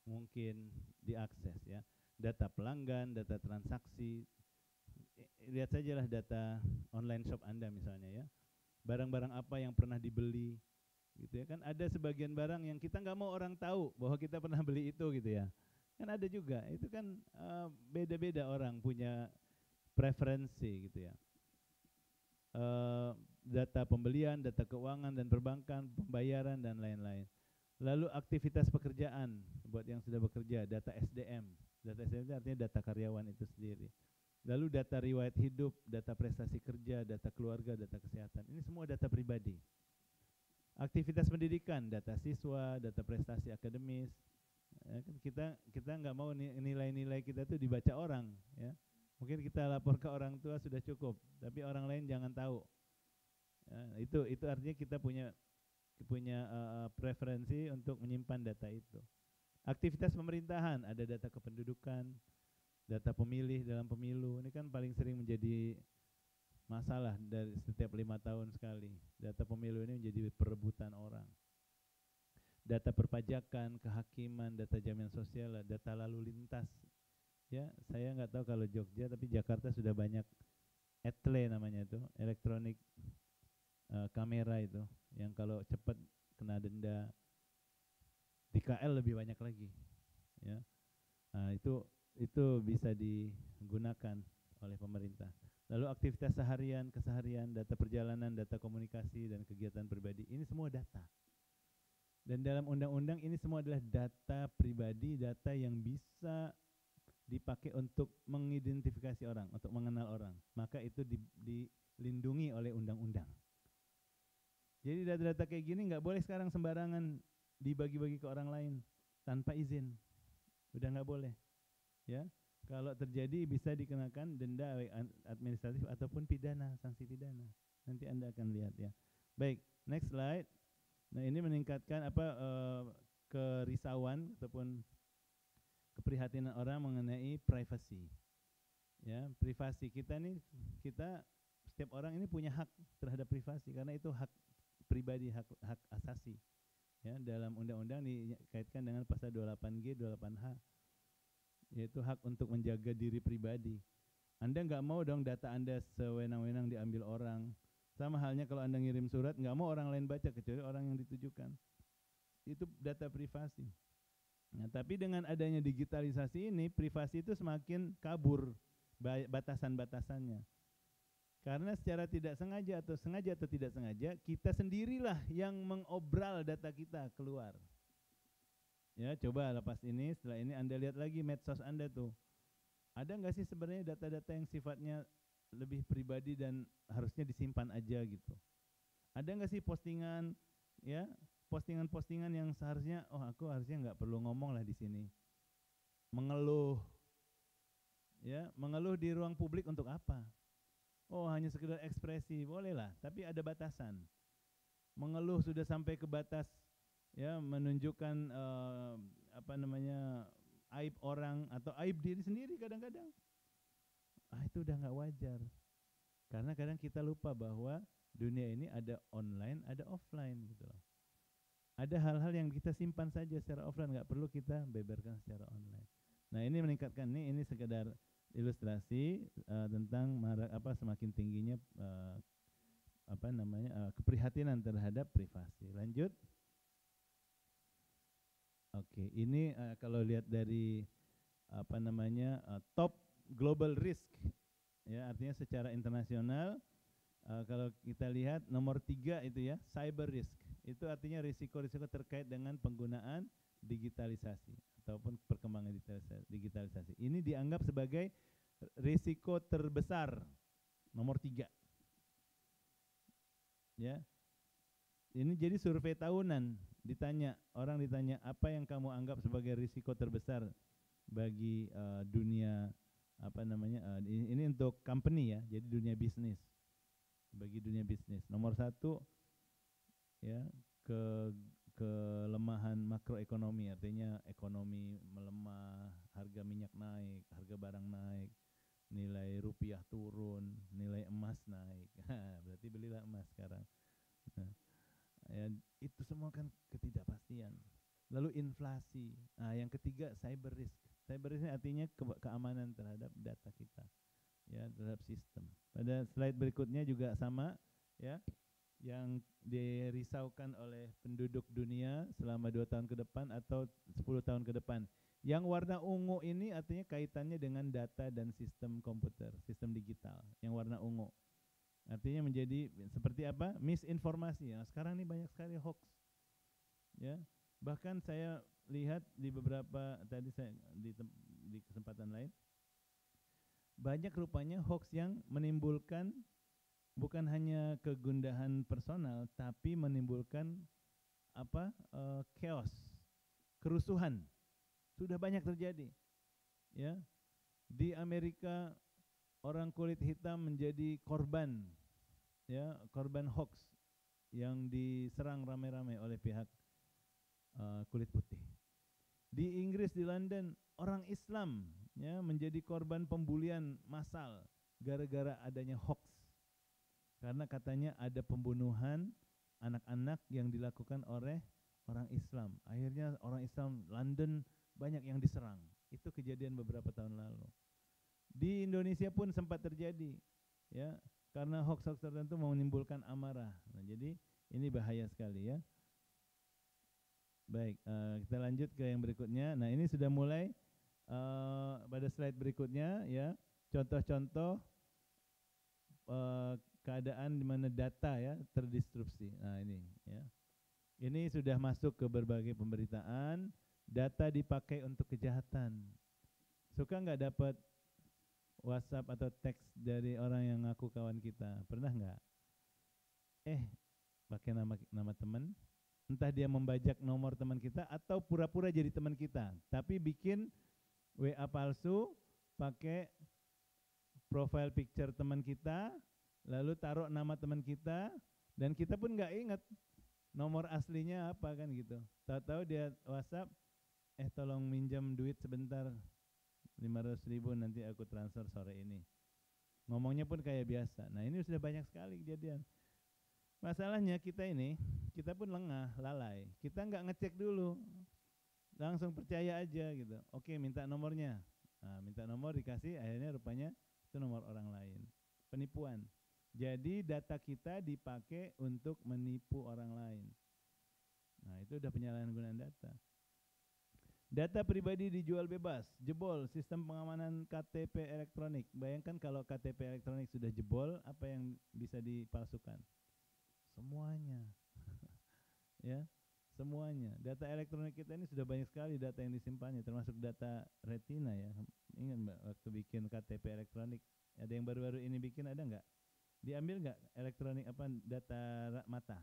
mungkin diakses ya. Data pelanggan, data transaksi. Lihat sajalah data online shop Anda misalnya ya. Barang-barang apa yang pernah dibeli gitu ya kan, ada sebagian barang yang kita nggak mau orang tahu bahwa kita pernah beli itu gitu ya. Kan ada juga, itu kan beda-beda orang punya preferensi gitu ya. Data pembelian, data keuangan dan perbankan, pembayaran dan lain-lain. Lalu aktivitas pekerjaan buat yang sudah bekerja, data SDM. Data SDM itu artinya data karyawan itu sendiri. Lalu data riwayat hidup, data prestasi kerja, data keluarga, data kesehatan. Ini semua data pribadi. Aktivitas pendidikan, data siswa, data prestasi akademis. Ya, kan kita nggak mau nilai-nilai kita tuh dibaca orang ya. Mungkin kita lapor ke orang tua sudah cukup, tapi orang lain jangan tahu. Ya, itu artinya kita punya preferensi untuk menyimpan data itu. Aktivitas pemerintahan, ada data kependudukan, data pemilih dalam pemilu. Ini kan paling sering menjadi masalah dari setiap 5 tahun sekali. Data pemilu ini menjadi perebutan orang. Data perpajakan, kehakiman, data jaminan sosial, data lalu lintas. Ya, saya nggak tahu kalau Jogja, tapi Jakarta sudah banyak ETLE namanya itu, elektronik kamera itu, yang kalau cepat kena denda. Di KL lebih banyak lagi, ya. Nah, itu bisa digunakan oleh pemerintah. Lalu aktivitas keseharian, data perjalanan, data komunikasi dan kegiatan pribadi, ini semua data. Dan dalam undang-undang ini semua adalah data pribadi, data yang bisa dipakai untuk mengidentifikasi orang, untuk mengenal orang. Maka itu dilindungi oleh undang-undang. Jadi data-data kayak gini nggak boleh sekarang sembarangan dibagi-bagi ke orang lain tanpa izin. Udah nggak boleh. Ya, kalau terjadi bisa dikenakan denda administratif ataupun pidana, sanksi pidana. Nanti Anda akan lihat ya. Baik, next slide. Nah, ini meningkatkan kerisauan ataupun keprihatinan orang mengenai privacy. Ya, privasi kita setiap orang ini punya hak terhadap privasi karena itu hak pribadi, hak asasi. Ya, dalam undang-undang dikaitkan dengan pasal 28G, 28H, yaitu hak untuk menjaga diri pribadi. Anda nggak mau dong data Anda sewenang-wenang diambil orang, Sama halnya kalau Anda ngirim surat, nggak mau orang lain baca kecuali orang yang ditujukan. Itu data privasi. Nah, tapi dengan adanya digitalisasi ini, privasi itu semakin kabur batasan-batasannya. Karena secara tidak sengaja atau tidak sengaja, kita sendirilah yang mengobral data kita keluar. Ya, coba lepas ini, setelah ini Anda lihat lagi medsos Anda tuh. Ada nggak sih sebenarnya data-data yang sifatnya lebih pribadi dan harusnya disimpan aja gitu? Ada nggak sih postingan, ya, postingan-postingan yang seharusnya, oh aku harusnya nggak perlu ngomong lah di sini. Mengeluh, ya, mengeluh di ruang publik untuk apa? Oh hanya sekedar ekspresi, bolehlah, tapi ada batasan. Mengeluh sudah sampai ke batas, ya, menunjukkan aib orang atau aib diri sendiri kadang-kadang. Itu udah nggak wajar. Karena kadang kita lupa bahwa dunia ini ada online, ada offline gitu loh. Ada hal-hal yang kita simpan saja secara offline, nggak perlu kita beberkan secara online. Nah ini meningkatkan, ini sekedar ilustrasi tentang semakin tingginya keprihatinan terhadap privasi. Lanjut. Oke, ini kalau lihat dari top global risk, ya, artinya secara internasional, kalau kita lihat nomor 3 itu ya, cyber risk. Itu artinya risiko-risiko terkait dengan penggunaan digitalisasi ataupun perkembangan digitalisasi. Ini dianggap sebagai risiko terbesar nomor 3. Ya. Ini jadi survei tahunan, orang ditanya apa yang kamu anggap sebagai risiko terbesar bagi dunia ini untuk company ya, jadi dunia bisnis. Bagi dunia bisnis. Nomor 1 ya, kelemahan makroekonomi, artinya ekonomi melemah, harga minyak naik, harga barang naik, nilai rupiah turun, nilai emas naik. Berarti belilah emas sekarang. Nah, ya, itu semua kan ketidakpastian. Lalu inflasi. Nah, yang ketiga cyber risk. Cyber risk artinya keamanan terhadap data kita, ya, terhadap sistem. Pada slide berikutnya juga sama, ya, yang dirisaukan oleh penduduk dunia selama 2 tahun ke depan atau 10 tahun ke depan. Yang warna ungu ini artinya kaitannya dengan data dan sistem komputer, sistem digital. Yang warna ungu artinya menjadi seperti apa? Misinformasi. Nah, sekarang ini banyak sekali hoax. Ya. Bahkan saya lihat di beberapa tadi saya di kesempatan lain, banyak rupanya hoax yang menimbulkan bukan hanya kegundahan personal, tapi menimbulkan chaos, kerusuhan. Sudah banyak terjadi. Ya. Di Amerika orang kulit hitam menjadi korban, ya, korban hoax yang diserang ramai-ramai oleh pihak kulit putih. Di Inggris, di London, orang Islam, ya, menjadi korban pembulian massal gara-gara adanya hoax. Karena katanya ada pembunuhan anak-anak yang dilakukan oleh orang Islam. Akhirnya orang Islam London banyak yang diserang. Itu kejadian beberapa tahun lalu. Di Indonesia pun sempat terjadi, ya, karena hoax-hoax tertentu mau menimbulkan amarah. Nah, jadi ini bahaya sekali, ya. Baik, kita lanjut ke yang berikutnya. Nah, ini sudah mulai pada slide berikutnya, ya, contoh-contoh keadaan di mana data, ya, terdistrupsi. Nah, ini, ya. Ini sudah masuk ke berbagai pemberitaan, data dipakai untuk kejahatan. Suka nggak dapat WhatsApp atau teks dari orang yang ngaku kawan kita? Pernah nggak? Pakai nama teman, entah dia membajak nomor teman kita atau pura-pura jadi teman kita, tapi bikin WA palsu, pakai profile picture teman kita, lalu taruh nama teman kita, dan kita pun nggak ingat nomor aslinya apa, kan gitu. Tahu-tahu dia WhatsApp, tolong minjam duit sebentar, 500.000 nanti aku transfer sore ini. Ngomongnya pun kayak biasa. Nah, ini sudah banyak sekali kejadian. Masalahnya kita pun lengah, lalai. Kita nggak ngecek dulu, langsung percaya aja gitu. Oke, minta nomornya. Nah, minta nomor dikasih, akhirnya rupanya itu nomor orang lain. Penipuan. Jadi data kita dipakai untuk menipu orang lain. Nah, itu udah penyalahgunaan data. Data pribadi dijual bebas, jebol sistem pengamanan KTP elektronik. Bayangkan kalau KTP elektronik sudah jebol, apa yang bisa dipalsukan? Semuanya. Ya, semuanya. Data elektronik kita ini sudah banyak sekali data yang disimpannya, termasuk data retina ya. Ingat Mbak, waktu bikin KTP elektronik, ada yang baru-baru ini bikin, ada nggak? Diambil nggak elektronik apa data mata?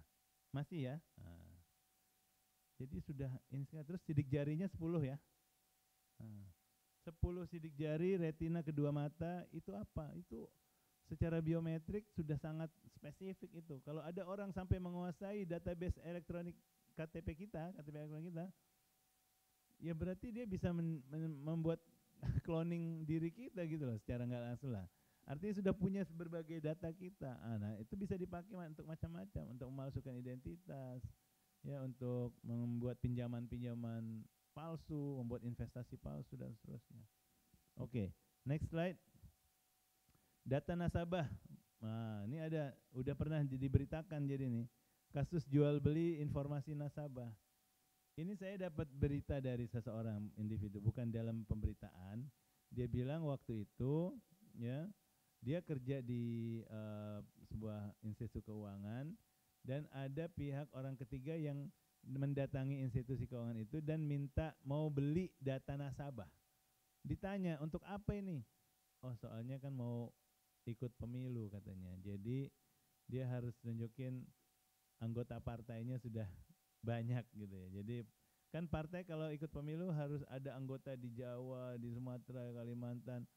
Masih ya? Nah, jadi sudah ini terus sidik jarinya 10 ya. Nah, 10 sidik jari retina kedua mata itu apa? Itu secara biometrik sudah sangat spesifik itu. Kalau ada orang sampai menguasai database elektronik KTP elektronik kita, ya berarti dia bisa membuat cloning diri kita gitu loh secara nggak langsung lah. Artinya sudah punya berbagai data kita. Nah, itu bisa dipakai untuk macam-macam, untuk memalsukan identitas, ya, untuk membuat pinjaman-pinjaman palsu, membuat investasi palsu dan seterusnya. Oke, next slide. Data nasabah. Nah, ini udah pernah diberitakan jadi nih, kasus jual beli informasi nasabah. Ini saya dapat berita dari seseorang individu, bukan dalam pemberitaan. Dia bilang waktu itu, ya, dia kerja di sebuah institusi keuangan dan ada pihak orang ketiga yang mendatangi institusi keuangan itu dan minta mau beli data nasabah. Ditanya, untuk apa ini? Oh, soalnya kan mau ikut pemilu katanya. Jadi dia harus tunjukin anggota partainya sudah banyak gitu ya. Jadi kan partai kalau ikut pemilu harus ada anggota di Jawa, di Sumatera, Kalimantan.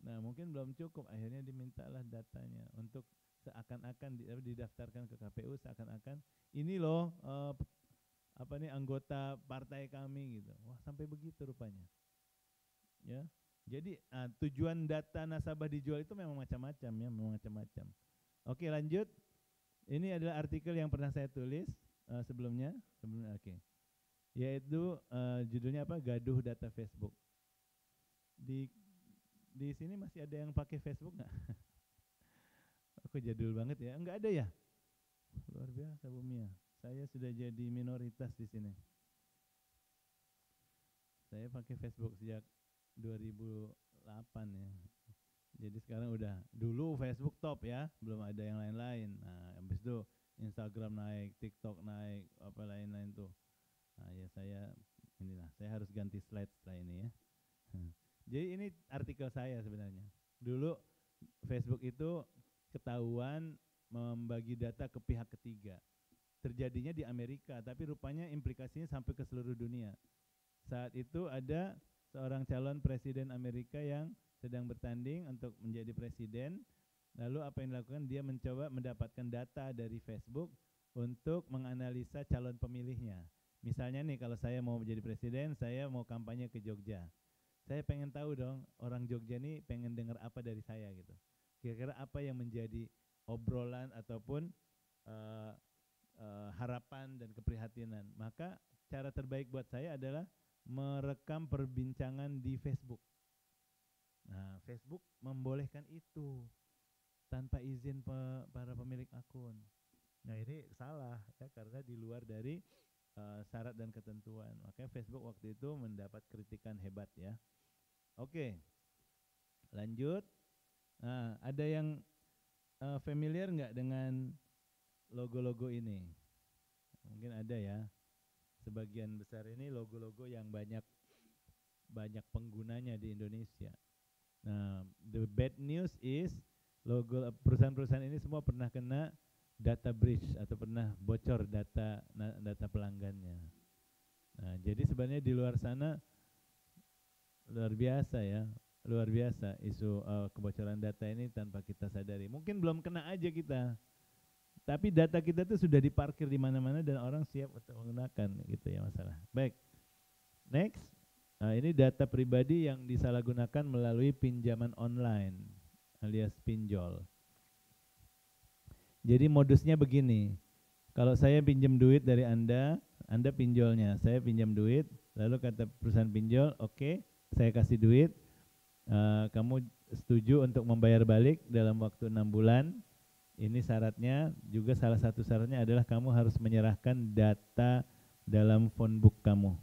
Nah, mungkin belum cukup, akhirnya dimintalah datanya untuk seakan-akan didaftarkan ke KPU, seakan-akan ini loh apa nih anggota partai kami gitu. Wah, sampai begitu rupanya. Ya. Jadi tujuan data nasabah dijual itu memang macam-macam ya, memang macam-macam. Oke, lanjut. Ini adalah artikel yang pernah saya tulis sebelumnya. Oke. Yaitu judulnya apa? Gaduh data Facebook. Di sini masih ada yang pakai Facebook nggak? Aku jadul banget ya. Enggak ada ya? Luar biasa Bu Mia. Saya sudah jadi minoritas di sini. Saya pakai Facebook sejak 2008 ya. Jadi sekarang udah, dulu Facebook top ya, belum ada yang lain-lain. Nah, habis itu Instagram naik, TikTok naik, apa lain-lain tuh. Nah, ya saya harus ganti slide setelah ini ya. Jadi ini artikel saya sebenarnya. Dulu Facebook itu ketahuan membagi data ke pihak ketiga. Terjadinya di Amerika, tapi rupanya implikasinya sampai ke seluruh dunia. Saat itu ada seorang calon presiden Amerika yang sedang bertanding untuk menjadi presiden. Lalu apa yang dilakukan? Dia mencoba mendapatkan data dari Facebook untuk menganalisa calon pemilihnya. Misalnya nih, kalau saya mau menjadi presiden, saya mau kampanye ke Jogja. Saya pengen tahu dong, orang Jogja nih pengen dengar apa dari saya gitu. Kira-kira apa yang menjadi obrolan ataupun harapan dan keprihatinan. Maka cara terbaik buat saya adalah merekam perbincangan di Facebook. Nah, Facebook membolehkan itu tanpa izin para pemilik akun. Nah, ini salah ya, karena di luar dari syarat dan ketentuan. Makanya Facebook waktu itu mendapat kritikan hebat ya. Oke, lanjut. Nah, ada yang familiar nggak dengan logo-logo ini? Mungkin ada ya. Sebagian besar ini logo-logo yang banyak penggunanya di Indonesia. Nah, the bad news is logo perusahaan-perusahaan ini semua pernah kena data breach atau pernah bocor data pelanggannya. Nah, jadi sebenarnya di luar sana luar biasa ya, luar biasa isu kebocoran data ini tanpa kita sadari. Mungkin belum kena aja kita, tapi data kita tuh sudah diparkir di mana-mana dan orang siap untuk menggunakan gitu ya masalah. Baik, next. Nah, ini data pribadi yang disalahgunakan melalui pinjaman online alias pinjol. Jadi modusnya begini, kalau saya pinjam duit dari Anda pinjolnya, saya pinjam duit, lalu kata perusahaan pinjol, oke, saya kasih duit, kamu setuju untuk membayar balik dalam waktu 6 bulan, Ini syaratnya juga, salah satu syaratnya adalah kamu harus menyerahkan data dalam phone book kamu.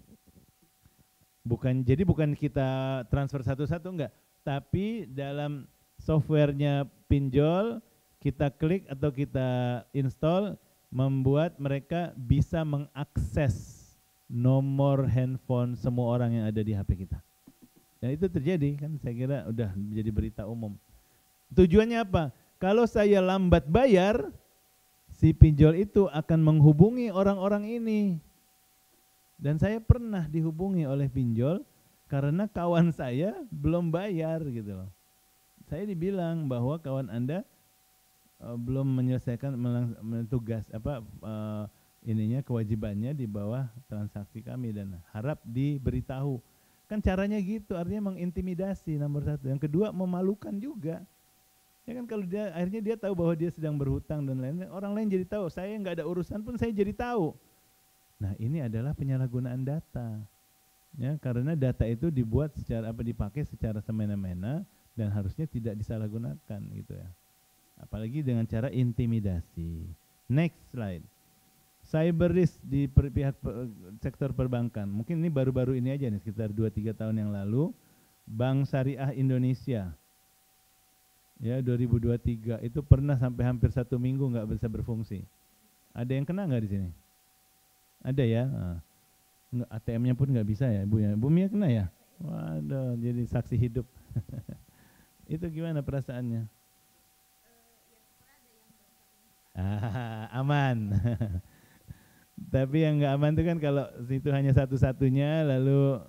Jadi bukan kita transfer satu-satu, enggak, tapi dalam softwarenya pinjol kita klik atau kita install, membuat mereka bisa mengakses nomor handphone semua orang yang ada di HP kita. Dan itu terjadi kan, saya kira udah menjadi berita umum. Tujuannya apa? Kalau saya lambat bayar, si pinjol itu akan menghubungi orang-orang ini. Dan saya pernah dihubungi oleh pinjol karena kawan saya belum bayar gitu loh. Saya dibilang bahwa kawan Anda belum menyelesaikan tugas kewajibannya di bawah transaksi kami dan harap diberitahu. Kan caranya gitu, artinya mengintimidasi, nomor satu. Yang kedua, memalukan juga. Ya kan, kalau akhirnya dia tahu bahwa dia sedang berhutang dan lain-lain, orang lain jadi tahu, saya nggak ada urusan pun saya jadi tahu. Nah, ini adalah penyalahgunaan data. Ya, karena data itu dibuat dipakai secara semena-mena dan harusnya tidak disalahgunakan gitu ya. Apalagi dengan cara intimidasi. Next slide. Cyber risk di pihak sektor perbankan. Mungkin ini baru-baru ini aja nih, sekitar 2-3 tahun yang lalu, Bank Syariah Indonesia ya 2023 itu pernah sampai hampir 1 minggu nggak bisa berfungsi. Ada yang kena nggak di sini? Ada ya. ATM-nya pun nggak bisa ya, Bu ya. Bu Mia kena ya? Waduh, jadi saksi hidup. Itu gimana perasaannya? Aman. Tapi yang nggak aman itu kan kalau itu hanya satu-satunya, lalu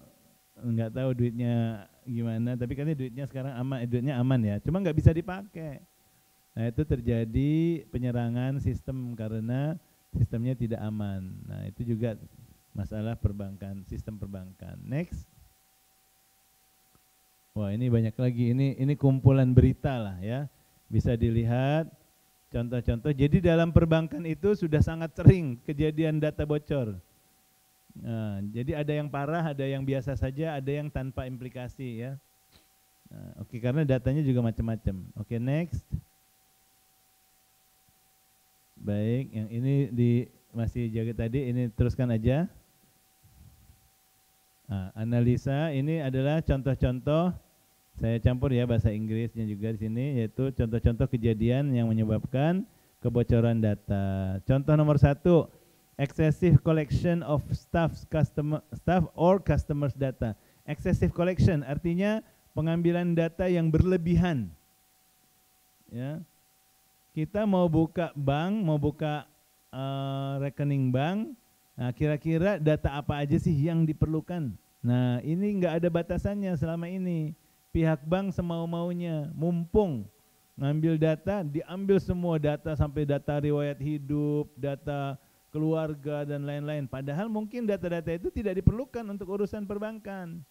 nggak tahu duitnya gimana. Tapi kan duitnya sekarang aman, duitnya aman ya. Cuma nggak bisa dipakai. Nah, itu terjadi penyerangan sistem karena sistemnya tidak aman. Nah, itu juga masalah perbankan, sistem perbankan. Next. Wah, ini banyak lagi. Ini kumpulan berita lah ya. Bisa dilihat contoh-contoh. Jadi dalam perbankan itu sudah sangat sering kejadian data bocor. Nah, jadi ada yang parah, ada yang biasa saja, ada yang tanpa implikasi ya. Nah, oke, karena datanya juga macam-macam. Oke, next. Baik, yang ini masih jaga tadi, ini teruskan aja. Nah, analisa ini adalah contoh-contoh. Saya campur ya bahasa Inggrisnya juga di sini, yaitu contoh-contoh kejadian yang menyebabkan kebocoran data. Contoh nomor 1, excessive collection of staff or customers data. Excessive collection artinya pengambilan data yang berlebihan. Ya, kita mau buka bank, mau buka rekening bank. Nah, kira-kira data apa aja sih yang diperlukan? Nah, ini nggak ada batasannya selama ini. Pihak bank semau-maunya, mumpung ngambil data, diambil semua data sampai data riwayat hidup, data keluarga dan lain-lain. Padahal mungkin data-data itu tidak diperlukan untuk urusan perbankan.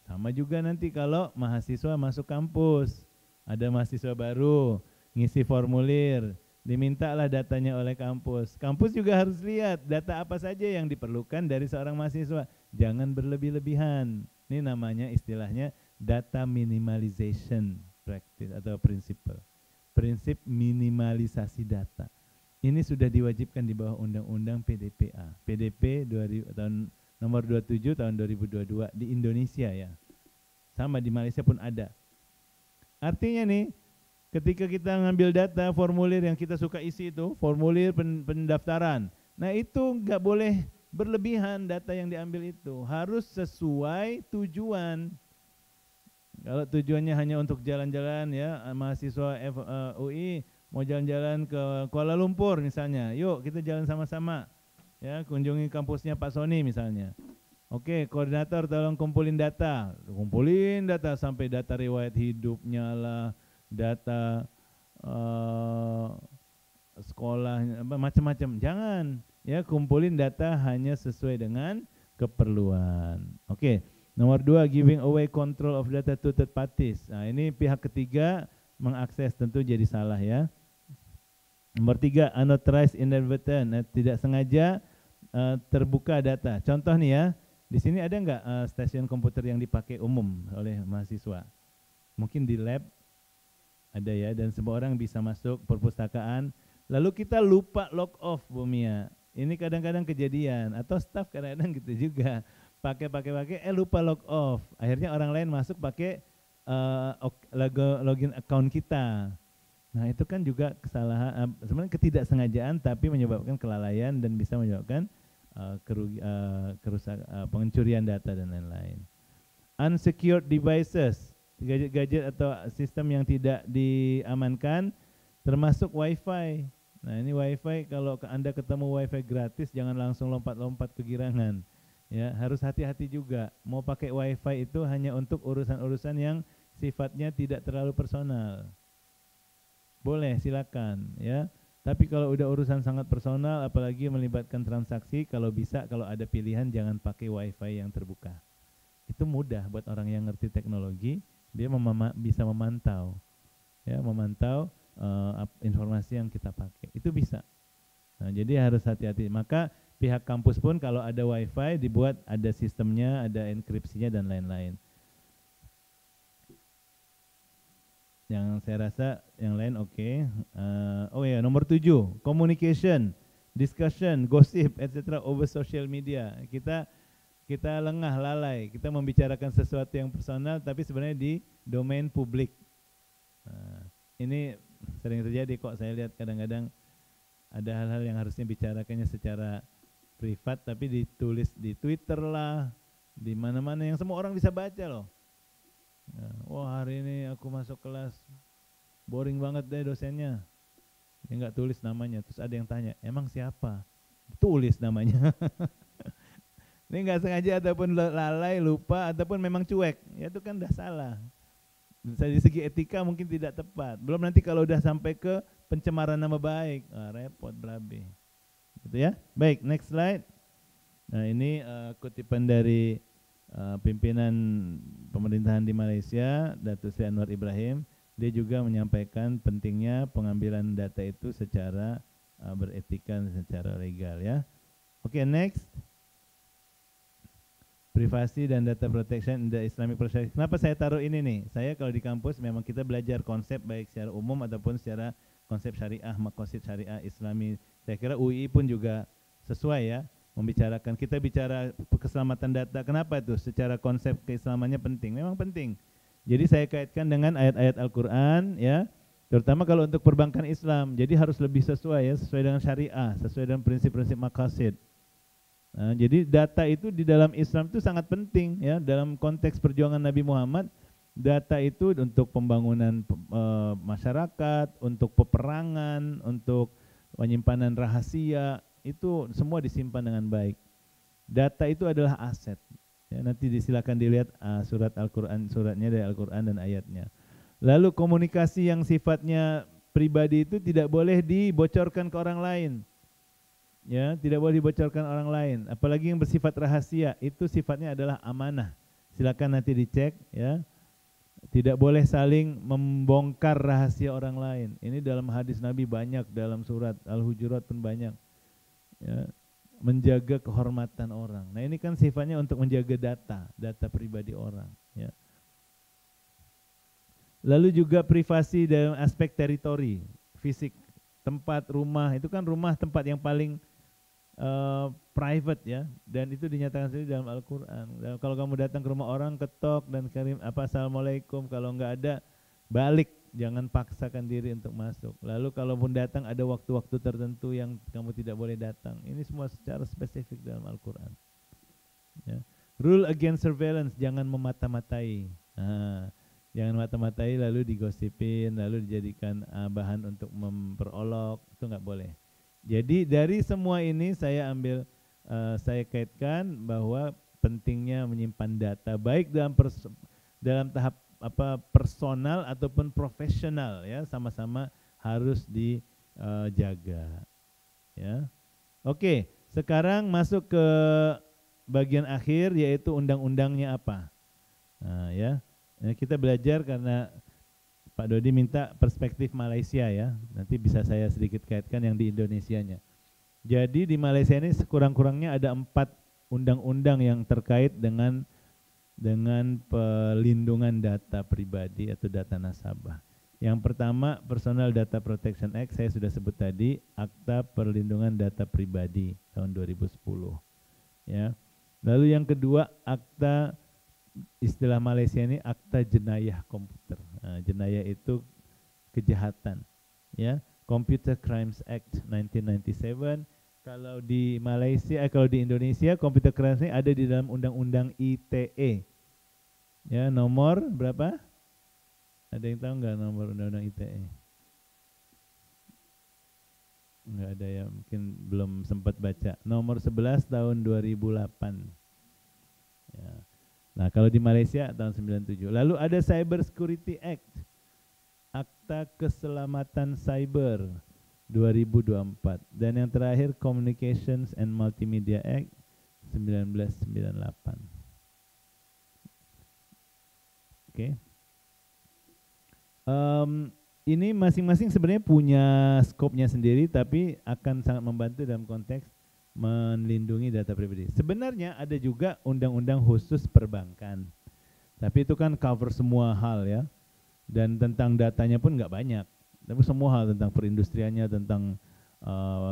Sama juga nanti kalau mahasiswa masuk kampus, ada mahasiswa baru, ngisi formulir, dimintalah datanya oleh kampus. Kampus juga harus lihat data apa saja yang diperlukan dari seorang mahasiswa. Jangan berlebih-lebihan. Ini namanya istilahnya data minimalization practice atau principle. Prinsip minimalisasi data. Ini sudah diwajibkan di bawah Undang-Undang PDPA. PDP nomor 27 tahun 2022 di Indonesia ya. Sama di Malaysia pun ada. Artinya nih, ketika kita ngambil data formulir yang kita suka isi itu, formulir pendaftaran. Nah, itu nggak boleh berlebihan data yang diambil itu. Harus sesuai tujuan. Kalau tujuannya hanya untuk jalan-jalan ya, mahasiswa UI mau jalan-jalan ke Kuala Lumpur misalnya, yuk kita jalan sama-sama ya, kunjungi kampusnya Pak Sony misalnya. Oke, koordinator tolong kumpulin data sampai data riwayat hidupnya lah, data sekolah, macam-macam. Jangan ya, kumpulin data hanya sesuai dengan keperluan. Oke. Nomor 2, giving away control of data to third parties. Nah, ini pihak ketiga mengakses, tentu jadi salah ya. Nomor 3, unauthorized inadvertent, tidak sengaja terbuka data. Contoh nih ya, di sini ada nggak stasiun komputer yang dipakai umum oleh mahasiswa? Mungkin di lab ada ya, dan semua orang bisa masuk perpustakaan. Lalu kita lupa log off, Bu Mia. Ini kadang-kadang kejadian, atau staff kadang-kadang gitu juga. Pakai, lupa log off. Akhirnya orang lain masuk pakai login account kita. Nah itu kan juga kesalahan, sebenarnya ketidaksengajaan tapi menyebabkan kelalaian dan bisa menyebabkan pencurian data dan lain-lain. Unsecured devices, gadget-gadget atau sistem yang tidak diamankan, termasuk wifi. Nah ini wifi, kalau Anda ketemu wifi gratis jangan langsung lompat-lompat ke girangan. Ya, harus hati-hati juga. Mau pakai wifi itu hanya untuk urusan-urusan yang sifatnya tidak terlalu personal. Boleh, silakan ya. Tapi kalau udah urusan sangat personal, apalagi melibatkan transaksi, kalau bisa, kalau ada pilihan jangan pakai wifi yang terbuka. Itu mudah buat orang yang ngerti teknologi, dia bisa memantau, ya, memantau informasi yang kita pakai. Itu bisa. Nah, jadi harus hati-hati. Maka pihak kampus pun kalau ada wifi dibuat ada sistemnya, ada enkripsinya dan lain-lain. Yang saya rasa yang lain oke. Oh ya, nomor 7, communication, discussion, gossip, etc. over social media. Kita lengah, lalai, kita membicarakan sesuatu yang personal tapi sebenarnya di domain publik. Ini sering terjadi kok, saya lihat kadang-kadang ada hal-hal yang harusnya bicarakannya secara privat tapi ditulis di Twitter lah, di mana-mana yang semua orang bisa baca loh. Wah hari ini aku masuk kelas boring banget deh dosennya. Dia nggak tulis namanya, terus ada yang tanya, emang siapa? Tulis namanya. Ini nggak sengaja ataupun lalai, lupa, ataupun memang cuek, ya itu kan udah salah. Dari segi etika mungkin tidak tepat. Belum nanti kalau udah sampai ke pencemaran nama baik, repot berabe. Gitu ya. Baik, next slide. Nah ini kutipan dari pimpinan pemerintahan di Malaysia, Datuk Seri Anwar Ibrahim. Dia juga menyampaikan pentingnya pengambilan data itu secara beretika dan secara legal ya. Oke, next. Privasi dan data protection in the Islamic Perspective. Kenapa saya taruh ini nih? Saya kalau di kampus memang kita belajar konsep baik secara umum ataupun secara konsep syariah, maqasid syariah Islami. Saya kira UI pun juga sesuai ya, membicarakan. Kita bicara keselamatan data. Kenapa itu? Secara konsep keislamannya penting. Memang penting. Jadi saya kaitkan dengan ayat-ayat Al-Qur'an ya, terutama kalau untuk perbankan Islam. Jadi harus lebih sesuai ya, sesuai dengan syariah, sesuai dengan prinsip-prinsip maqasid. Nah, jadi data itu di dalam Islam itu sangat penting ya, dalam konteks perjuangan Nabi Muhammad. Data itu untuk pembangunan masyarakat, untuk peperangan, untuk penyimpanan rahasia, itu semua disimpan dengan baik. Data itu adalah aset. Ya, nanti silakan dilihat surat Al-Qur'an, suratnya dari Al-Qur'an dan ayatnya. Lalu komunikasi yang sifatnya pribadi itu tidak boleh dibocorkan ke orang lain. Ya, tidak boleh dibocorkan orang lain, apalagi yang bersifat rahasia, itu sifatnya adalah amanah. Silakan nanti dicek ya. Tidak boleh saling membongkar rahasia orang lain. Ini dalam hadis Nabi banyak, dalam surat Al-Hujurat pun banyak. Ya, menjaga kehormatan orang. Nah, ini kan sifatnya untuk menjaga data pribadi orang ya. Lalu juga privasi dalam aspek teritori, fisik, tempat, rumah. Itu kan rumah tempat yang paling private ya, dan itu dinyatakan sendiri dalam Al-Qur'an. Kalau kamu datang ke rumah orang, ketok dan kirim assalamualaikum, kalau enggak ada balik, jangan paksakan diri untuk masuk. Lalu kalaupun datang ada waktu-waktu tertentu yang kamu tidak boleh datang. Ini semua secara spesifik dalam Al-Qur'an. Ya. Rule against surveillance, jangan memata-matai. Jangan mata-matai lalu digosipin, lalu dijadikan bahan untuk memperolok, itu enggak boleh. Jadi dari semua ini saya ambil, saya kaitkan bahwa pentingnya menyimpan data baik dalam tahap personal ataupun profesional ya, sama-sama harus dijaga ya. Oke, sekarang masuk ke bagian akhir yaitu undang-undangnya apa. Nah, ya. Kita belajar karena Pak Dodi minta perspektif Malaysia ya, nanti bisa saya sedikit kaitkan yang di Indonesianya. Jadi di Malaysia ini sekurang-kurangnya ada 4 undang-undang yang terkait dengan pelindungan data pribadi atau data nasabah. Yang pertama, Personal Data Protection Act, saya sudah sebut tadi, Akta Perlindungan Data Pribadi tahun 2010. Ya. Lalu yang kedua, akta, istilah Malaysia ini akta jenayah komputer. Nah, jenayah itu kejahatan, ya. Computer Crimes Act 1997. Kalau di Malaysia, kalau di Indonesia, Computer Crimes ini ada di dalam Undang-Undang ITE. Ya, nomor berapa? Ada yang tahu nggak nomor Undang-Undang ITE? Nggak ada ya, mungkin belum sempat baca. Nomor 11 tahun 2008. Ya. Nah, kalau di Malaysia tahun 97. Lalu ada Cyber Security Act, Akta Keselamatan Cyber 2024. Dan yang terakhir Communications and Multimedia Act 1998. Oke. Ini masing-masing sebenarnya punya skopnya sendiri, tapi akan sangat membantu dalam konteks melindungi data pribadi. Sebenarnya ada juga undang-undang khusus perbankan, tapi itu kan cover semua hal ya, dan tentang datanya pun nggak banyak, tapi semua hal tentang perindustriannya, tentang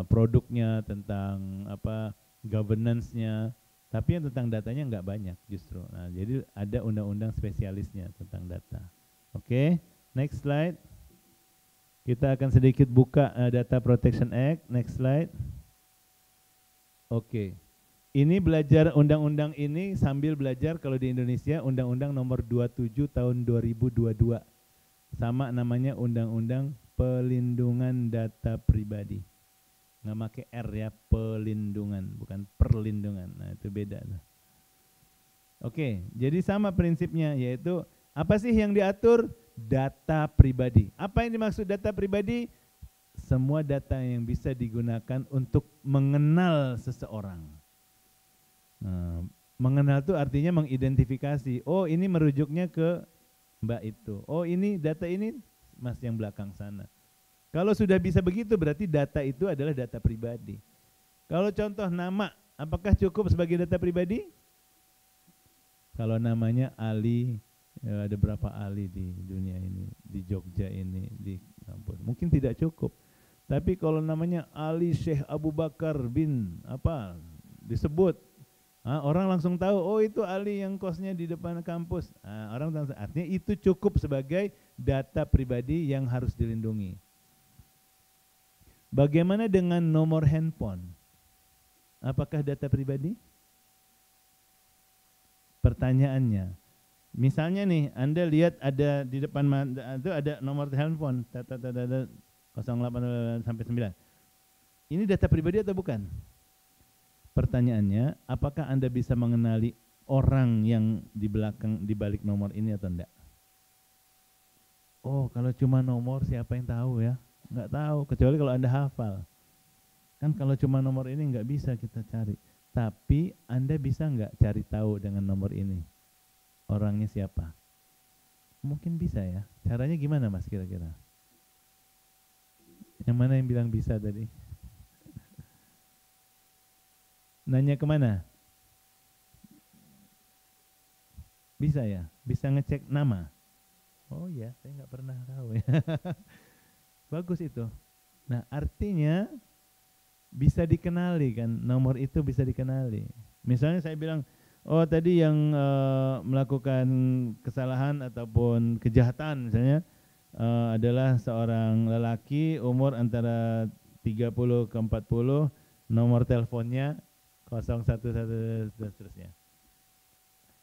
produknya, tentang apa governance-nya, tapi yang tentang datanya nggak banyak justru. Nah, jadi ada undang-undang spesialisnya tentang data. Oke, next slide. Kita akan sedikit buka Data Protection Act. Next slide. Oke. Ini belajar undang-undang ini sambil belajar kalau di Indonesia Undang-Undang Nomor 27 tahun 2022. Sama namanya Undang-Undang Pelindungan Data Pribadi. Nggak pakai R ya, pelindungan, bukan perlindungan. Nah, itu beda. Oke, jadi sama prinsipnya, yaitu apa sih yang diatur? Data pribadi. Apa yang dimaksud data pribadi? Semua data yang bisa digunakan untuk mengenal seseorang. Nah, mengenal itu artinya mengidentifikasi. Oh, ini merujuknya ke Mbak itu. Oh, ini data ini Mas yang belakang sana. Kalau sudah bisa begitu berarti data itu adalah data pribadi. Kalau contoh nama, apakah cukup sebagai data pribadi? Kalau namanya Ali, ya ada berapa Ali di dunia ini, di Jogja ini, di kampus. Mungkin tidak cukup. Tapi kalau namanya Ali Syekh Abu Bakar bin apa disebut, orang langsung tahu, oh itu Ali yang kosnya di depan kampus. Orang langsung, artinya itu cukup sebagai data pribadi yang harus dilindungi. Bagaimana dengan nomor handphone? Apakah data pribadi? Pertanyaannya, misalnya nih, Anda lihat ada di depan itu ada nomor handphone 08 sampai 9. Ini data pribadi atau bukan? Pertanyaannya, apakah Anda bisa mengenali orang yang di belakang, di balik nomor ini atau enggak? Oh, kalau cuma nomor siapa yang tahu ya? Enggak tahu, kecuali kalau Anda hafal. Kan kalau cuma nomor ini enggak bisa kita cari. Tapi Anda bisa enggak cari tahu dengan nomor ini? Orangnya siapa? Mungkin bisa ya. Caranya gimana Mas kira-kira? Yang mana yang bilang bisa tadi? Nanya kemana? Bisa ya? Bisa ngecek nama? Oh ya, saya nggak pernah tahu ya. Bagus itu. Nah, artinya bisa dikenali kan, nomor itu bisa dikenali. Misalnya saya bilang, oh tadi yang melakukan kesalahan ataupun kejahatan misalnya adalah seorang lelaki umur antara 30 ke 40, nomor teleponnya 011 dan seterusnya.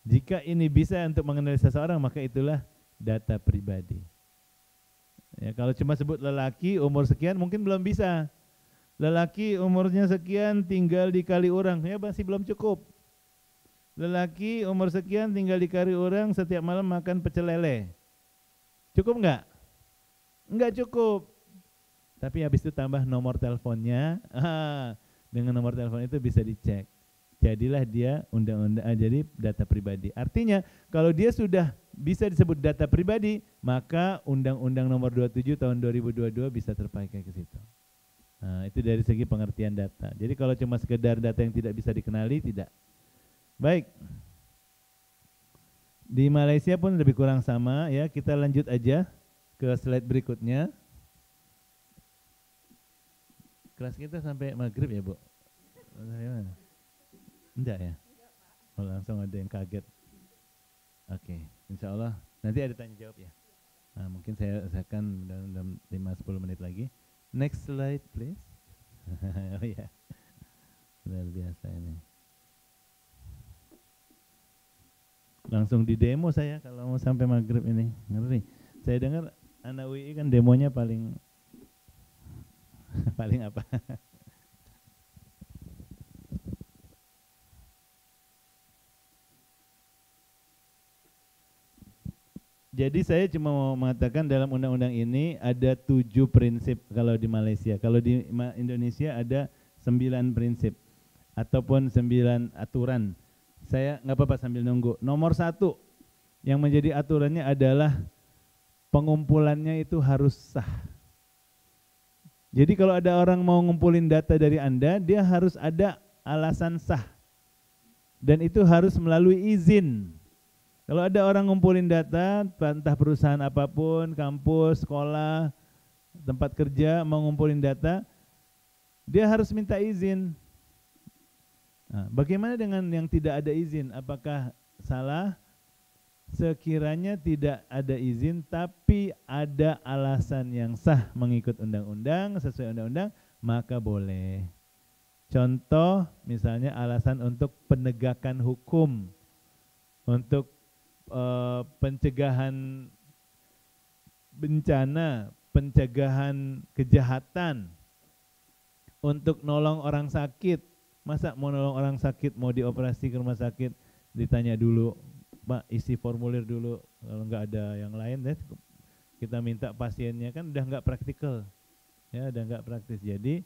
Jika ini bisa untuk mengenali seseorang, maka itulah data pribadi. Ya, kalau cuma sebut lelaki umur sekian mungkin belum bisa. Lelaki umurnya sekian tinggal di Kaliurang, ya masih belum cukup. Lelaki umur sekian tinggal di Kaliurang, setiap malam makan pecel lele. Cukup enggak? Enggak cukup. Tapi habis itu tambah nomor teleponnya. Dengan nomor telepon itu bisa dicek. Jadilah dia jadi data pribadi. Artinya kalau dia sudah bisa disebut data pribadi, maka Undang-Undang Nomor 27 tahun 2022 bisa terpakai ke situ. Nah, itu dari segi pengertian data. Jadi kalau cuma sekedar data yang tidak bisa dikenali, tidak. Baik. Di Malaysia pun lebih kurang sama ya. Kita lanjut aja ke slide berikutnya. Kelas kita sampai maghrib ya, Bu? Enggak ya? Oh, langsung ada yang kaget. Oke, insya Allah nanti ada tanya jawab ya. Nah, mungkin saya akan dalam 5-10 menit lagi. Next slide please. Oh ya, luar biasa ini. Langsung di demo saya kalau mau sampai maghrib ini. Ngeri. Saya dengar anak UI kan demonya paling apa? Jadi saya cuma mau mengatakan dalam undang-undang ini ada 7 prinsip kalau di Malaysia. Kalau di Indonesia ada 9 prinsip ataupun 9 aturan. Saya nggak apa-apa sambil nunggu. Nomor 1 yang menjadi aturannya adalah pengumpulannya itu harus sah. Jadi kalau ada orang mau ngumpulin data dari Anda, dia harus ada alasan sah. Dan itu harus melalui izin. Kalau ada orang ngumpulin data, entah perusahaan apapun, kampus, sekolah, tempat kerja mau ngumpulin data, dia harus minta izin. Nah, bagaimana dengan yang tidak ada izin? Apakah salah? Sekiranya tidak ada izin tapi ada alasan yang sah mengikut undang-undang, sesuai undang-undang, maka boleh. Contoh misalnya alasan untuk penegakan hukum, untuk pencegahan bencana, pencegahan kejahatan, untuk nolong orang sakit. Masa mau nolong orang sakit, mau dioperasi ke rumah sakit, ditanya dulu, Pak, isi formulir dulu, kalau nggak ada yang lain deh, kita minta pasiennya, kan udah nggak praktikal, ya udah nggak praktis. Jadi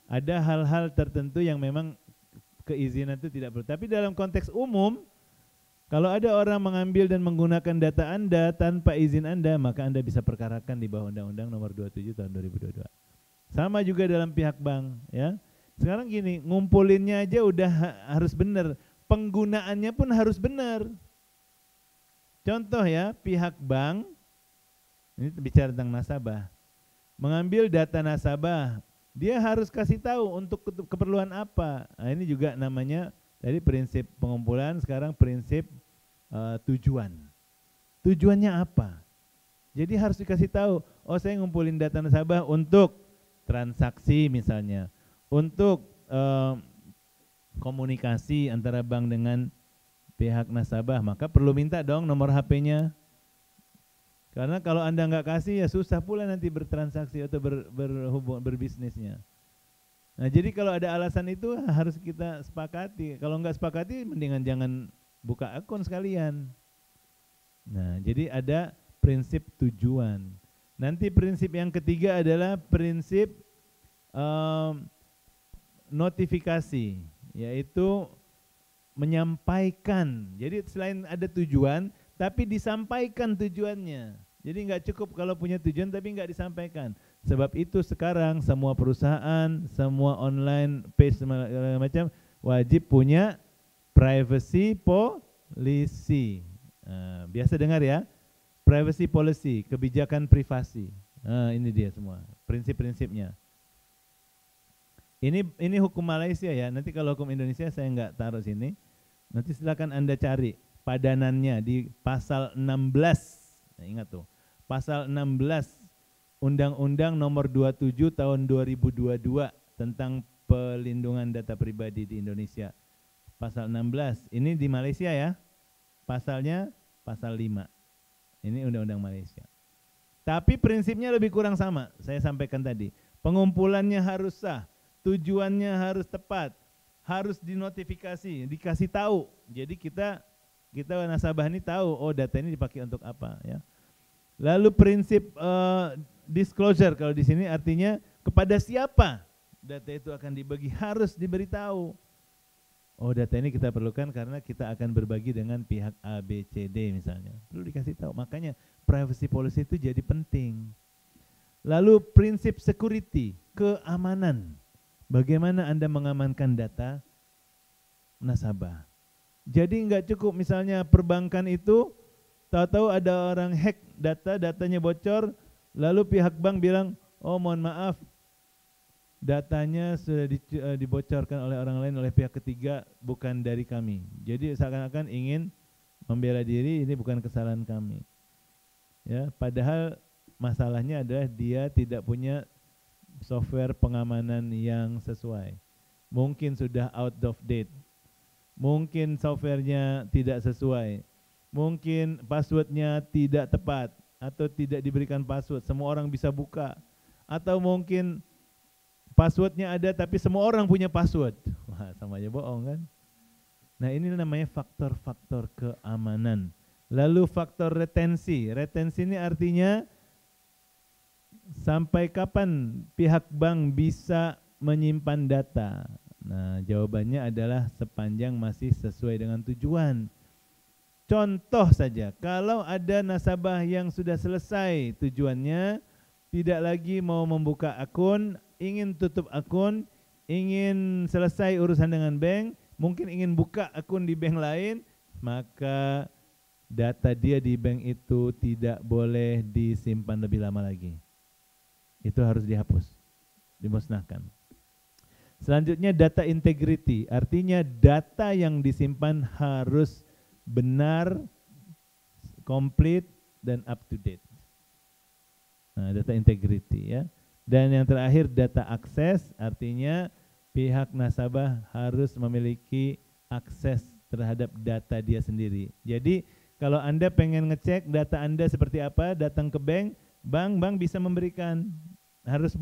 ada hal-hal tertentu yang memang keizinan itu tidak perlu. Tapi dalam konteks umum, kalau ada orang mengambil dan menggunakan data Anda tanpa izin Anda, maka Anda bisa perkarakan di bawah Undang-Undang Nomor 27 Tahun 2022. Sama juga dalam pihak bank, ya. Sekarang gini, ngumpulinnya aja udah harus benar, penggunaannya pun harus benar. Contoh ya, pihak bank, ini bicara tentang nasabah, mengambil data nasabah, dia harus kasih tahu untuk keperluan apa. Nah, ini juga namanya tadi prinsip pengumpulan, sekarang prinsip tujuan. Tujuannya apa? Jadi harus dikasih tahu, oh saya ngumpulin data nasabah untuk transaksi misalnya, untuk komunikasi antara bank dengan pihak nasabah, maka perlu minta dong nomor HP-nya. Karena kalau Anda nggak kasih ya susah pula nanti bertransaksi atau berbisnisnya. Nah, jadi kalau ada alasan itu harus kita sepakati. Kalau nggak sepakati, mendingan jangan buka akun sekalian. Nah, jadi ada prinsip tujuan. Nanti prinsip yang ketiga adalah prinsip notifikasi, yaitu menyampaikan. Jadi selain ada tujuan, tapi disampaikan tujuannya. Jadi nggak cukup kalau punya tujuan tapi nggak disampaikan. Sebab itu sekarang semua perusahaan, semua online page segala macam wajib punya privacy policy. Biasa dengar ya, privacy policy, kebijakan privasi. Ini dia semua prinsip-prinsipnya. Ini hukum Malaysia ya. Nanti kalau hukum Indonesia saya nggak taruh sini. Nanti silakan Anda cari padanannya di pasal 16. Nah, ingat tuh, pasal 16 Undang-Undang Nomor 27 Tahun 2022 tentang pelindungan data pribadi di Indonesia. Pasal 16. Ini di Malaysia ya. Pasalnya pasal 5. Ini Undang-Undang Malaysia. Tapi prinsipnya lebih kurang sama. Saya sampaikan tadi. Pengumpulannya harus sah, tujuannya harus tepat, harus dinotifikasi, dikasih tahu. Jadi kita nasabah ini tahu, oh data ini dipakai untuk apa ya. Lalu prinsip disclosure kalau di sini artinya kepada siapa data itu akan dibagi, harus diberitahu. Oh data ini kita perlukan karena kita akan berbagi dengan pihak A, B, C, D misalnya. Perlu dikasih tahu. Makanya privacy policy itu jadi penting. Lalu prinsip security, keamanan. Bagaimana Anda mengamankan data nasabah? Jadi nggak cukup misalnya perbankan itu tahu-tahu ada orang hack datanya bocor, Lalu pihak bank bilang, oh mohon maaf, datanya sudah dibocorkan oleh orang lain, oleh pihak ketiga, bukan dari kami. Jadi seakan-akan ingin membela diri, ini bukan kesalahan kami. Ya, padahal masalahnya adalah dia tidak punya software pengamanan yang sesuai. Mungkin sudah out of date. Mungkin softwarenya tidak sesuai. Mungkin passwordnya tidak tepat atau tidak diberikan password, semua orang bisa buka. Atau mungkin passwordnya ada tapi semua orang punya password. Wah, sama aja bohong kan? Nah, ini namanya faktor-faktor keamanan. Lalu faktor retensi. Retensi ini artinya sampai kapan pihak bank bisa menyimpan data? Nah, jawabannya adalah sepanjang masih sesuai dengan tujuan. Contoh saja, kalau ada nasabah yang sudah selesai tujuannya, tidak lagi mau membuka akun, ingin tutup akun, ingin selesai urusan dengan bank, mungkin ingin buka akun di bank lain, maka data dia di bank itu tidak boleh disimpan lebih lama lagi. Itu harus dihapus, dimusnahkan. Selanjutnya data integrity, artinya data yang disimpan harus benar, komplit, dan up to date. Nah, data integrity ya. Dan yang terakhir data akses, artinya pihak nasabah harus memiliki akses terhadap data dia sendiri. Jadi kalau Anda pengen ngecek data Anda seperti apa, datang ke bank, bank bisa memberikan, harus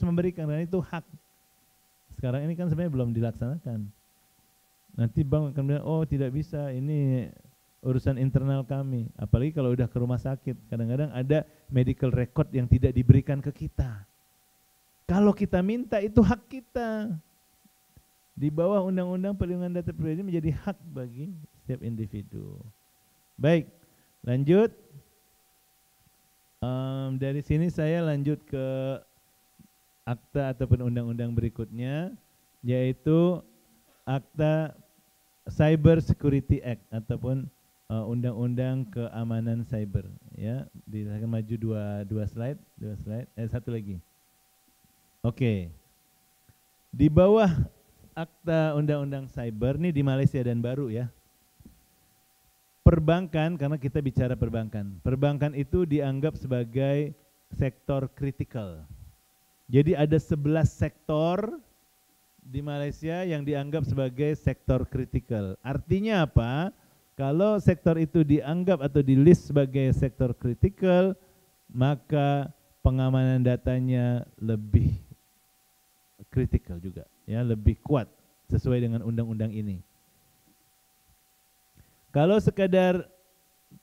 memberikan, karena itu hak. Sekarang ini kan sebenarnya belum dilaksanakan. Nanti bank akan bilang, oh tidak bisa, ini urusan internal kami. Apalagi kalau udah ke rumah sakit, kadang-kadang ada medical record yang tidak diberikan ke kita. Kalau kita minta, itu hak kita. Di bawah Undang-Undang Perlindungan Data Pribadi menjadi hak bagi setiap individu. Baik, lanjut. Dari sini saya lanjut ke akta ataupun undang-undang berikutnya, yaitu Akta Cyber Security Act ataupun Undang-Undang Keamanan Cyber. Ya, silakan maju dua slide, satu lagi. Oke. Di bawah Akta Undang-Undang Cyber ini di Malaysia dan baru ya. Perbankan, karena kita bicara perbankan. Perbankan itu dianggap sebagai sektor kritikal. Jadi ada 11 sektor di Malaysia yang dianggap sebagai sektor kritikal. Artinya apa? Kalau sektor itu dianggap atau di list sebagai sektor kritikal, maka pengamanan datanya lebih kritikal juga, ya, lebih kuat sesuai dengan undang-undang ini. Kalau sekadar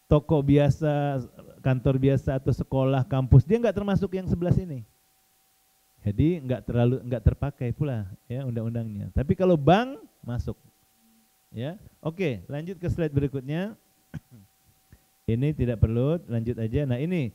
toko biasa, kantor biasa atau sekolah, kampus, dia nggak termasuk yang 11 ini. Jadi nggak terpakai pula ya undang-undangnya. Tapi kalau bank masuk. Ya. Oke, lanjut ke slide berikutnya. Ini tidak perlu, lanjut aja. Nah, ini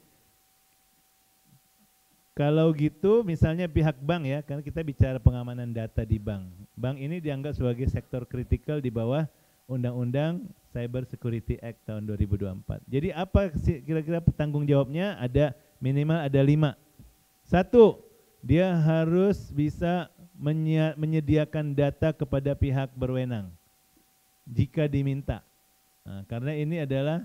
kalau gitu misalnya pihak bank ya, karena kita bicara pengamanan data di bank. Bank ini dianggap sebagai sektor kritikal di bawah Undang-Undang Cyber Security Act tahun 2024. Jadi apa sih kira-kira tanggung jawabnya? Ada minimal ada 5. 1, dia harus bisa menyediakan data kepada pihak berwenang jika diminta. Nah, karena ini adalah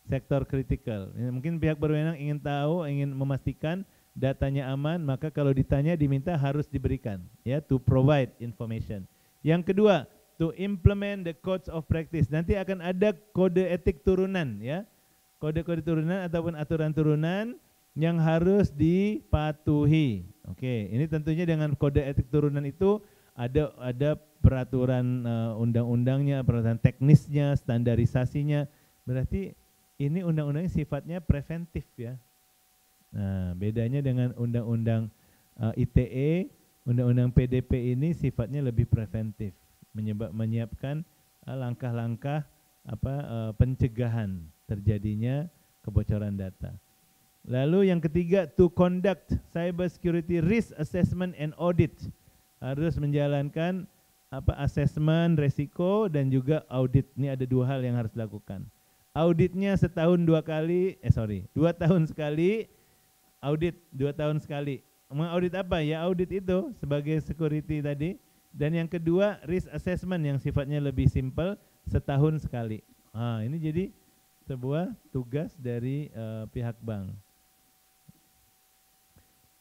sektor kritikal. Mungkin pihak berwenang ingin tahu, ingin memastikan datanya aman, maka kalau ditanya diminta harus diberikan, ya, to provide information. Yang kedua, to implement the codes of practice. Nanti akan ada kode etik turunan, ya, kode-kode turunan ataupun aturan turunan yang harus dipatuhi. Oke, ini tentunya dengan kode etik turunan itu ada peraturan undang-undangnya, peraturan teknisnya, standarisasinya. Berarti ini undang-undangnya sifatnya preventif ya. Nah, bedanya dengan undang-undang ITE, undang-undang PDP ini sifatnya lebih preventif, menyiapkan langkah-langkah pencegahan terjadinya kebocoran data. Lalu yang ketiga, to conduct cyber security risk assessment and audit. Harus menjalankan asesmen resiko dan juga audit. Ini ada 2 hal yang harus dilakukan. Auditnya 2 tahun sekali, audit 2 tahun sekali. Mengaudit apa? Ya audit itu sebagai security tadi. Dan yang kedua risk assessment yang sifatnya lebih simple setahun sekali. Ini jadi sebuah tugas dari pihak bank.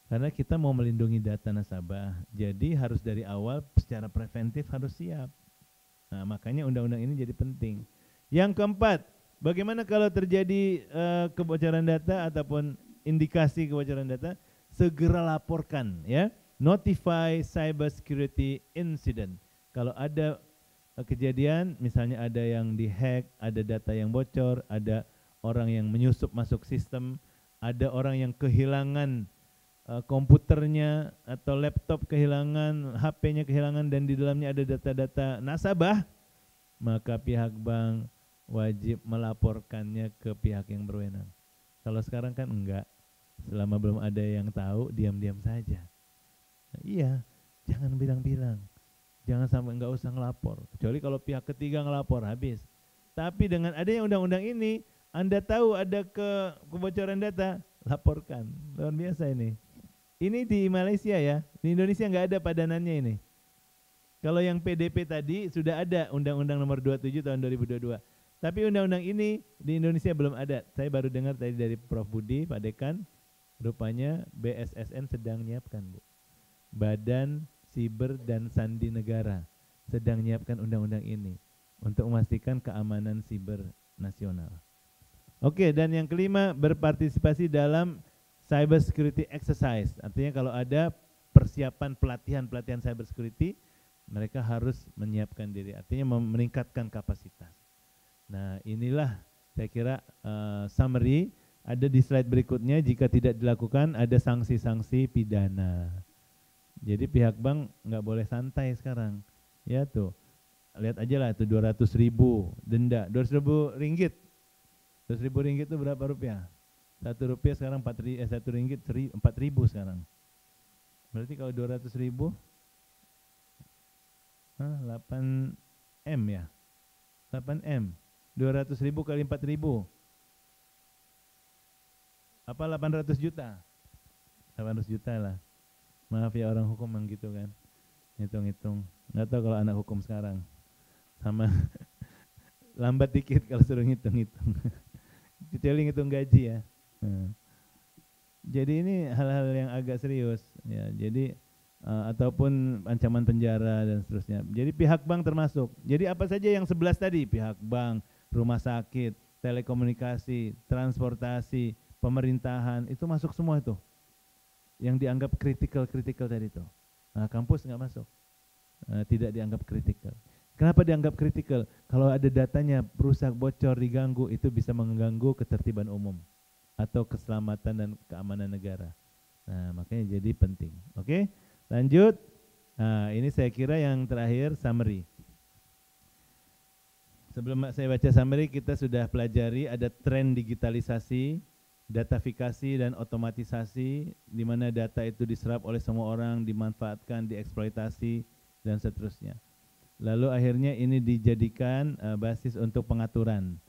Karena kita mau melindungi data nasabah, jadi harus dari awal secara preventif harus siap. Nah, makanya undang-undang ini jadi penting. Yang keempat, bagaimana kalau terjadi kebocoran data ataupun indikasi kebocoran data, segera laporkan ya. Notify cyber security incident. Kalau ada kejadian, misalnya ada yang dihack, ada data yang bocor, ada orang yang menyusup masuk sistem, ada orang yang kehilangan komputernya atau laptop kehilangan, HP-nya kehilangan dan di dalamnya ada data-data nasabah, maka pihak bank wajib melaporkannya ke pihak yang berwenang. Kalau sekarang kan enggak, selama belum ada yang tahu, diam-diam saja. Nah, iya, jangan bilang-bilang, jangan sampai enggak usah ngelapor, kecuali kalau pihak ketiga ngelapor habis. Tapi dengan adanya undang-undang ini, Anda tahu ada kebocoran data, laporkan. Luar biasa ini. Ini di Malaysia ya, di Indonesia nggak ada padanannya ini. Kalau yang PDP tadi sudah ada Undang-Undang Nomor 27 tahun 2022. Tapi undang-undang ini di Indonesia belum ada. Saya baru dengar tadi dari Prof Budi, Pak Dekan, rupanya BSSN sedang nyiapkan, Bu. Badan Siber dan Sandi Negara sedang nyiapkan undang-undang ini untuk memastikan keamanan siber nasional. Oke, dan yang kelima, berpartisipasi dalam cyber security exercise. Artinya kalau ada persiapan pelatihan cyber security, mereka harus menyiapkan diri. Artinya meningkatkan kapasitas. Nah, inilah saya kira summary. Ada di slide berikutnya, jika tidak dilakukan ada sanksi-sanksi pidana. Jadi pihak bank nggak boleh santai sekarang. Ya tuh, lihat aja lah itu 200.000 denda, 200.000 ringgit. 200.000 ringgit itu berapa rupiah? 1 rupiah sekarang 1 ringgit 4.000 sekarang. Berarti kalau 200.000 8 M ya. 8 M. 200.000 kali 4.000. Apa 800 juta? 800 juta lah. Maaf ya orang hukum yang gitu kan. Hitung-hitung. Enggak tahu kalau anak hukum sekarang. Sama lambat dikit kalau suruh ngitung-ngitung. Kecuali ngitung gaji ya. Jadi ini hal-hal yang agak serius ya. Jadi ataupun ancaman penjara dan seterusnya. Jadi pihak bank termasuk. Jadi apa saja yang 11 tadi, pihak bank, rumah sakit, telekomunikasi, transportasi, pemerintahan, itu masuk semua itu. Yang dianggap kritikal tadi itu. Nah, kampus nggak masuk. Tidak dianggap kritikal. Kenapa dianggap kritikal? Kalau ada datanya rusak, bocor, diganggu, itu bisa mengganggu ketertiban umum atau keselamatan dan keamanan negara. Nah, makanya jadi penting. Oke, lanjut. Nah, ini saya kira yang terakhir summary. Sebelum saya baca summary, kita sudah pelajari ada tren digitalisasi, datafikasi dan otomatisasi, di mana data itu diserap oleh semua orang, dimanfaatkan, dieksploitasi dan seterusnya. Lalu akhirnya ini dijadikan basis untuk pengaturan.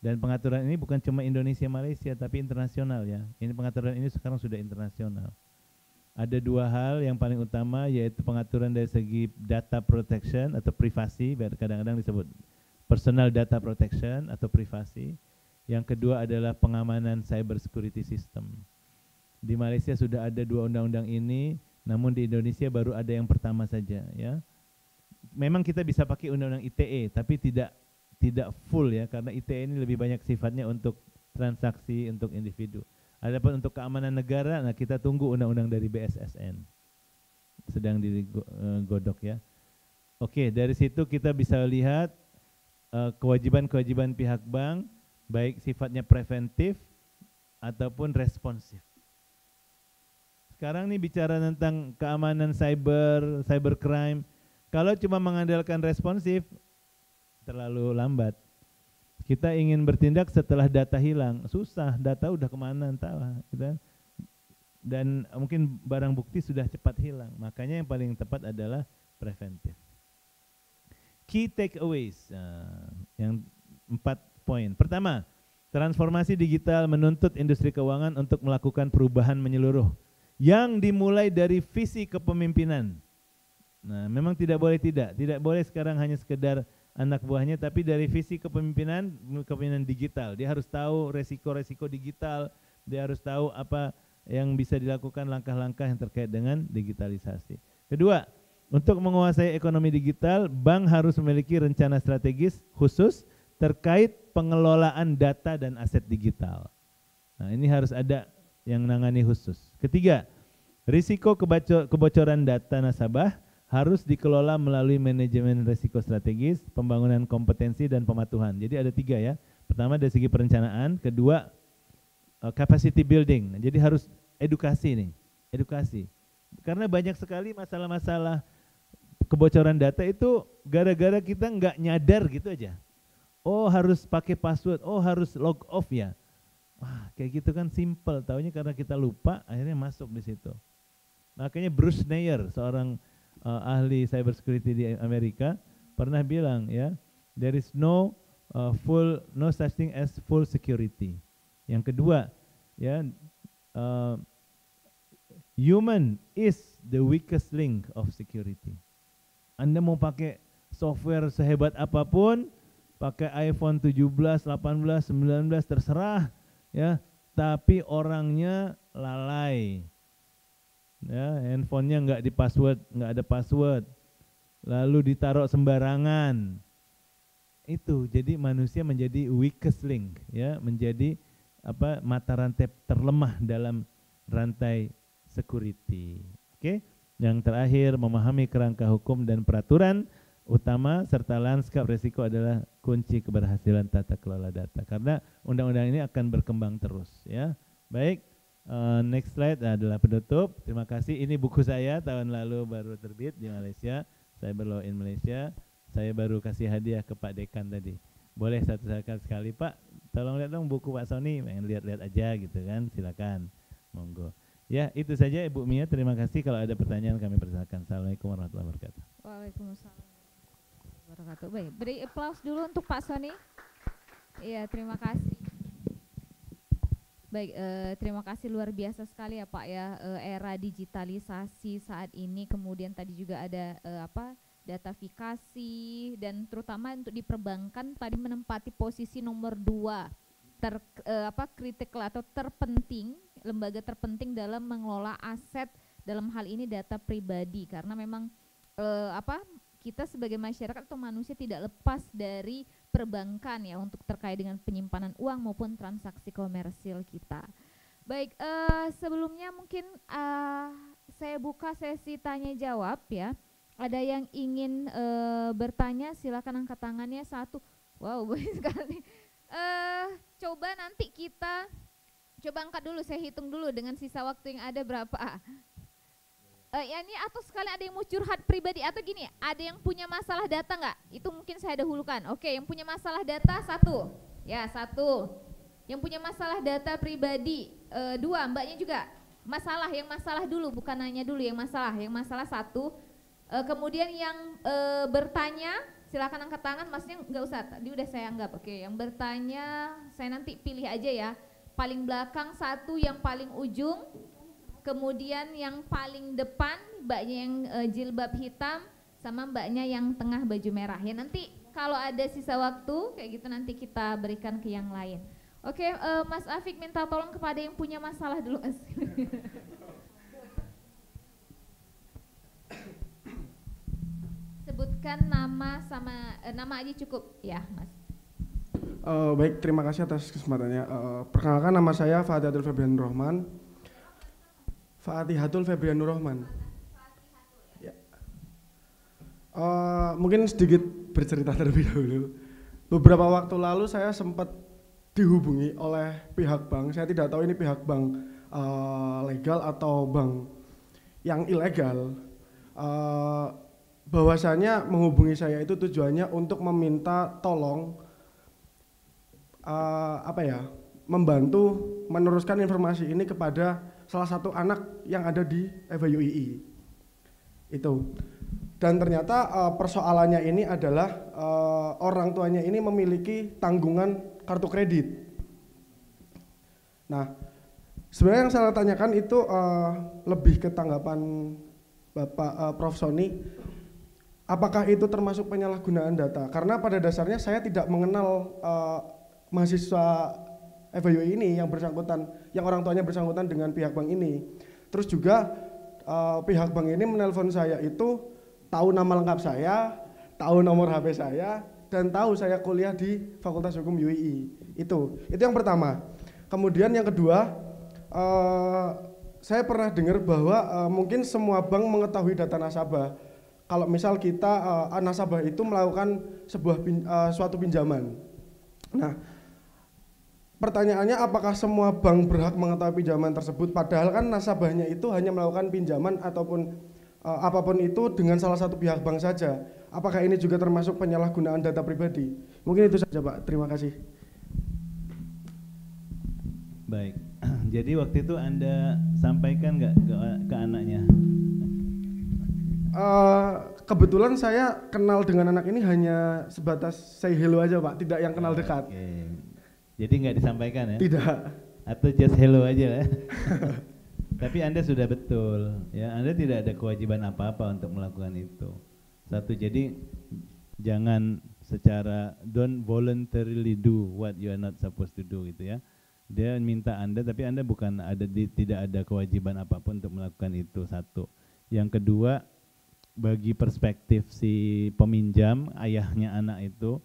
Dan pengaturan ini bukan cuma Indonesia, Malaysia, tapi internasional ya. Ini pengaturan ini sekarang sudah internasional. Ada dua hal yang paling utama, yaitu pengaturan dari segi data protection atau privasi, kadang-kadang disebut personal data protection atau privasi. Yang kedua adalah pengamanan cyber security system. Di Malaysia sudah ada 2 undang-undang ini, namun di Indonesia baru ada yang pertama saja ya. Memang kita bisa pakai undang-undang ITE, tapi tidak full ya, karena ITE ini lebih banyak sifatnya untuk transaksi, untuk individu. Adapun untuk keamanan negara, nah kita tunggu undang-undang dari BSSN. Sedang digodok ya. Oke, dari situ kita bisa lihat kewajiban-kewajiban pihak bank, baik sifatnya preventif ataupun responsif. Sekarang nih bicara tentang keamanan cybercrime. Kalau cuma mengandalkan responsif, terlalu lambat. Kita ingin bertindak setelah data hilang, susah, data udah kemana entahlah, gitu kan. Dan mungkin barang bukti sudah cepat hilang, makanya yang paling tepat adalah preventif. Key takeaways, yang 4 poin. Pertama, Transformasi digital menuntut industri keuangan untuk melakukan perubahan menyeluruh yang dimulai dari visi kepemimpinan. Nah, memang tidak boleh sekarang hanya sekedar anak buahnya, tapi dari visi kepemimpinan digital. Dia harus tahu resiko-resiko digital, dia harus tahu apa yang bisa dilakukan, langkah-langkah yang terkait dengan digitalisasi. Kedua, untuk menguasai ekonomi digital, bank harus memiliki rencana strategis khusus terkait pengelolaan data dan aset digital. Nah, ini harus ada yang menangani khusus. Ketiga, risiko kebocoran data nasabah harus dikelola melalui manajemen risiko strategis, pembangunan kompetensi, dan pematuhan. Jadi ada 3 ya. Pertama dari segi perencanaan, kedua capacity building. Nah, jadi harus edukasi nih, edukasi. Karena banyak sekali masalah-masalah kebocoran data itu gara-gara kita nggak nyadar gitu aja. Oh harus pakai password, oh harus log off ya. Wah kayak gitu kan simple, taunya karena kita lupa akhirnya masuk di situ. Makanya Bruce Schneier, seorang ahli cybersecurity di Amerika, pernah bilang ya, there is no such thing as full security. Yang kedua ya, human is the weakest link of security. Anda mau pakai software sehebat apapun, pakai iPhone 17, 18, 19 terserah ya, tapi orangnya lalai. Ya, handphonenya nggak ada password, lalu ditaruh sembarangan. Itu jadi manusia menjadi weakest link ya, menjadi mata rantai terlemah dalam rantai security. Oke. Yang terakhir, memahami kerangka hukum dan peraturan utama serta lanskap risiko adalah kunci keberhasilan tata kelola data, karena undang-undang ini akan berkembang terus ya. Baik. Next slide adalah penutup. Terima kasih. Ini buku saya tahun lalu baru terbit di Malaysia. Cyber Law in Malaysia. Saya baru kasih hadiah ke Pak Dekan tadi. Boleh satu sekali Pak, tolong lihat dong buku Pak Sony. Pengen lihat-lihat aja gitu kan. Silakan. Monggo. Ya itu saja Ibu Mia. Terima kasih. Kalau ada pertanyaan kami persilakan. Assalamualaikum warahmatullahi wabarakatuh. Waalaikumsalam warahmatullahi wabarakatuh. Baik, beri applause dulu untuk Pak Sony. Iya terima kasih. Baik, terima kasih luar biasa sekali ya Pak ya, era digitalisasi saat ini, kemudian tadi juga ada datafikasi, dan terutama untuk di perbankan tadi menempati posisi nomor 2 kritikal atau terpenting, lembaga terpenting dalam mengelola aset, dalam hal ini data pribadi, karena memang kita sebagai masyarakat atau manusia tidak lepas dari perbankan ya untuk terkait dengan penyimpanan uang maupun transaksi komersil kita. Baik, sebelumnya mungkin saya buka sesi tanya jawab ya. Ada yang ingin bertanya, silakan angkat tangannya satu. Wow, banyak sekali. Coba nanti kita angkat dulu, saya hitung dulu dengan sisa waktu yang ada berapa. Ya ini atau sekali ada yang mau curhat pribadi atau gini, ada yang punya masalah data nggak? Itu mungkin saya dahulukan. Oke, yang punya masalah data satu, ya satu. Yang punya masalah data pribadi 2, mbaknya juga. Yang masalah dulu, bukan nanya dulu, yang masalah 1. Kemudian yang bertanya silakan angkat tangan, maksudnya nggak usah, tadi udah saya anggap. Oke, yang bertanya saya nanti pilih aja ya. Paling belakang 1, yang paling ujung. Kemudian yang paling depan mbaknya yang jilbab hitam, sama mbaknya yang tengah baju merah. Ya nanti kalau ada sisa waktu kayak gitu nanti kita berikan ke yang lain. Oke, Mas Afik minta tolong kepada yang punya masalah dulu Mas. Sebutkan nama sama nama aja cukup ya Mas. Baik, terima kasih atas kesempatannya. Perkenalkan, nama saya Fatihatul Febrianur Rahman. Fatihatul Febrianur Rahman. Ya. Mungkin sedikit bercerita terlebih dahulu. Beberapa waktu lalu saya sempat dihubungi oleh pihak bank. Saya tidak tahu ini pihak bank legal atau bank yang ilegal. Bahwasanya menghubungi saya itu tujuannya untuk meminta tolong membantu meneruskan informasi ini kepada salah satu anak yang ada di FYUII itu. Dan ternyata persoalannya ini adalah orang tuanya ini memiliki tanggungan kartu kredit Nah, sebenarnya yang saya tanyakan itu lebih ke tanggapan Bapak Prof. Sony. Apakah itu termasuk penyalahgunaan data? Karena pada dasarnya saya tidak mengenal mahasiswa FHUI ini yang bersangkutan, yang orang tuanya bersangkutan dengan pihak bank ini. Terus juga pihak bank ini menelpon saya itu tahu nama lengkap saya, tahu nomor HP saya, dan tahu saya kuliah di Fakultas Hukum UII. Itu yang pertama. Kemudian yang kedua, saya pernah dengar bahwa mungkin semua bank mengetahui data nasabah. Kalau misal kita nasabah itu melakukan suatu pinjaman. Nah, pertanyaannya apakah semua bank berhak mengetahui pinjaman tersebut? Padahal kan nasabahnya itu hanya melakukan pinjaman ataupun apapun itu dengan salah satu pihak bank saja. Apakah ini juga termasuk penyalahgunaan data pribadi? Mungkin itu saja Pak, terima kasih. Baik, jadi waktu itu Anda sampaikan nggak ke anaknya? Kebetulan saya kenal dengan anak ini hanya sebatas say hello aja Pak, tidak yang kenal dekat. Oke. Jadi nggak disampaikan ya? Tidak. Atau just hello aja ya? Tapi Anda sudah betul, ya Anda tidak ada kewajiban apa-apa untuk melakukan itu. Satu, jadi jangan secara don't voluntarily do what you are not supposed to do gitu ya. Dia minta Anda, tapi Anda bukan tidak ada kewajiban apapun untuk melakukan itu. Satu. Yang kedua, bagi perspektif si peminjam, ayahnya anak itu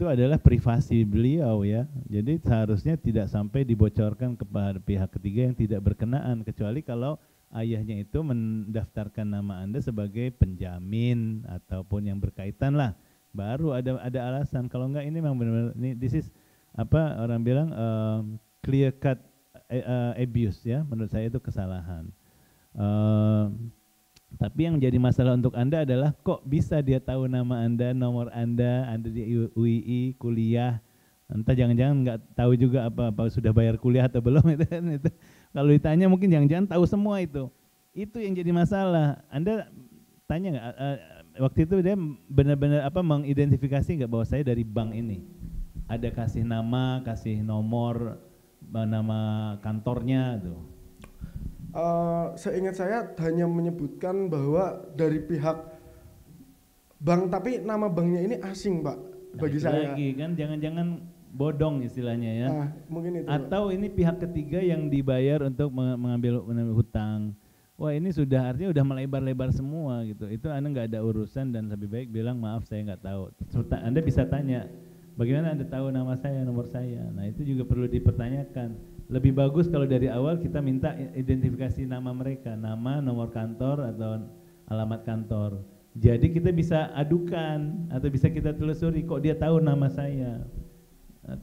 adalah privasi beliau ya. Jadi seharusnya tidak sampai dibocorkan kepada pihak ketiga yang tidak berkenaan, kecuali kalau ayahnya itu mendaftarkan nama Anda sebagai penjamin ataupun yang berkaitan lah, baru ada alasan. Kalau enggak, ini memang benar-benar this is apa orang bilang clear cut abuse ya, menurut saya itu kesalahan. Tapi yang jadi masalah untuk Anda adalah kok bisa dia tahu nama Anda, nomor Anda di UII, kuliah, entah jangan-jangan nggak tahu juga apa sudah bayar kuliah atau belum itu kan itu. Kalau ditanya mungkin jangan-jangan tahu semua itu yang jadi masalah. Anda tanya nggak waktu itu dia benar-benar mengidentifikasi nggak bahwa saya dari bank ini, ada kasih nama, kasih nomor, nama kantornya tuh. Seingat saya hanya menyebutkan bahwa dari pihak bank, tapi nama banknya ini asing Pak bagi saya. Lagi kan jangan-jangan bodong istilahnya ya. Mungkin itu. Atau ini pihak ketiga yang dibayar untuk mengambil hutang. Wah ini sudah artinya udah melebar-lebar semua gitu. Itu Anda nggak ada urusan dan lebih baik bilang maaf saya nggak tahu. Anda bisa tanya, bagaimana Anda tahu nama saya, nomor saya. Nah itu juga perlu dipertanyakan. Lebih bagus kalau dari awal kita minta identifikasi nama mereka, nama, nomor kantor atau alamat kantor. Jadi kita bisa adukan atau bisa kita telusuri kok dia tahu nama saya.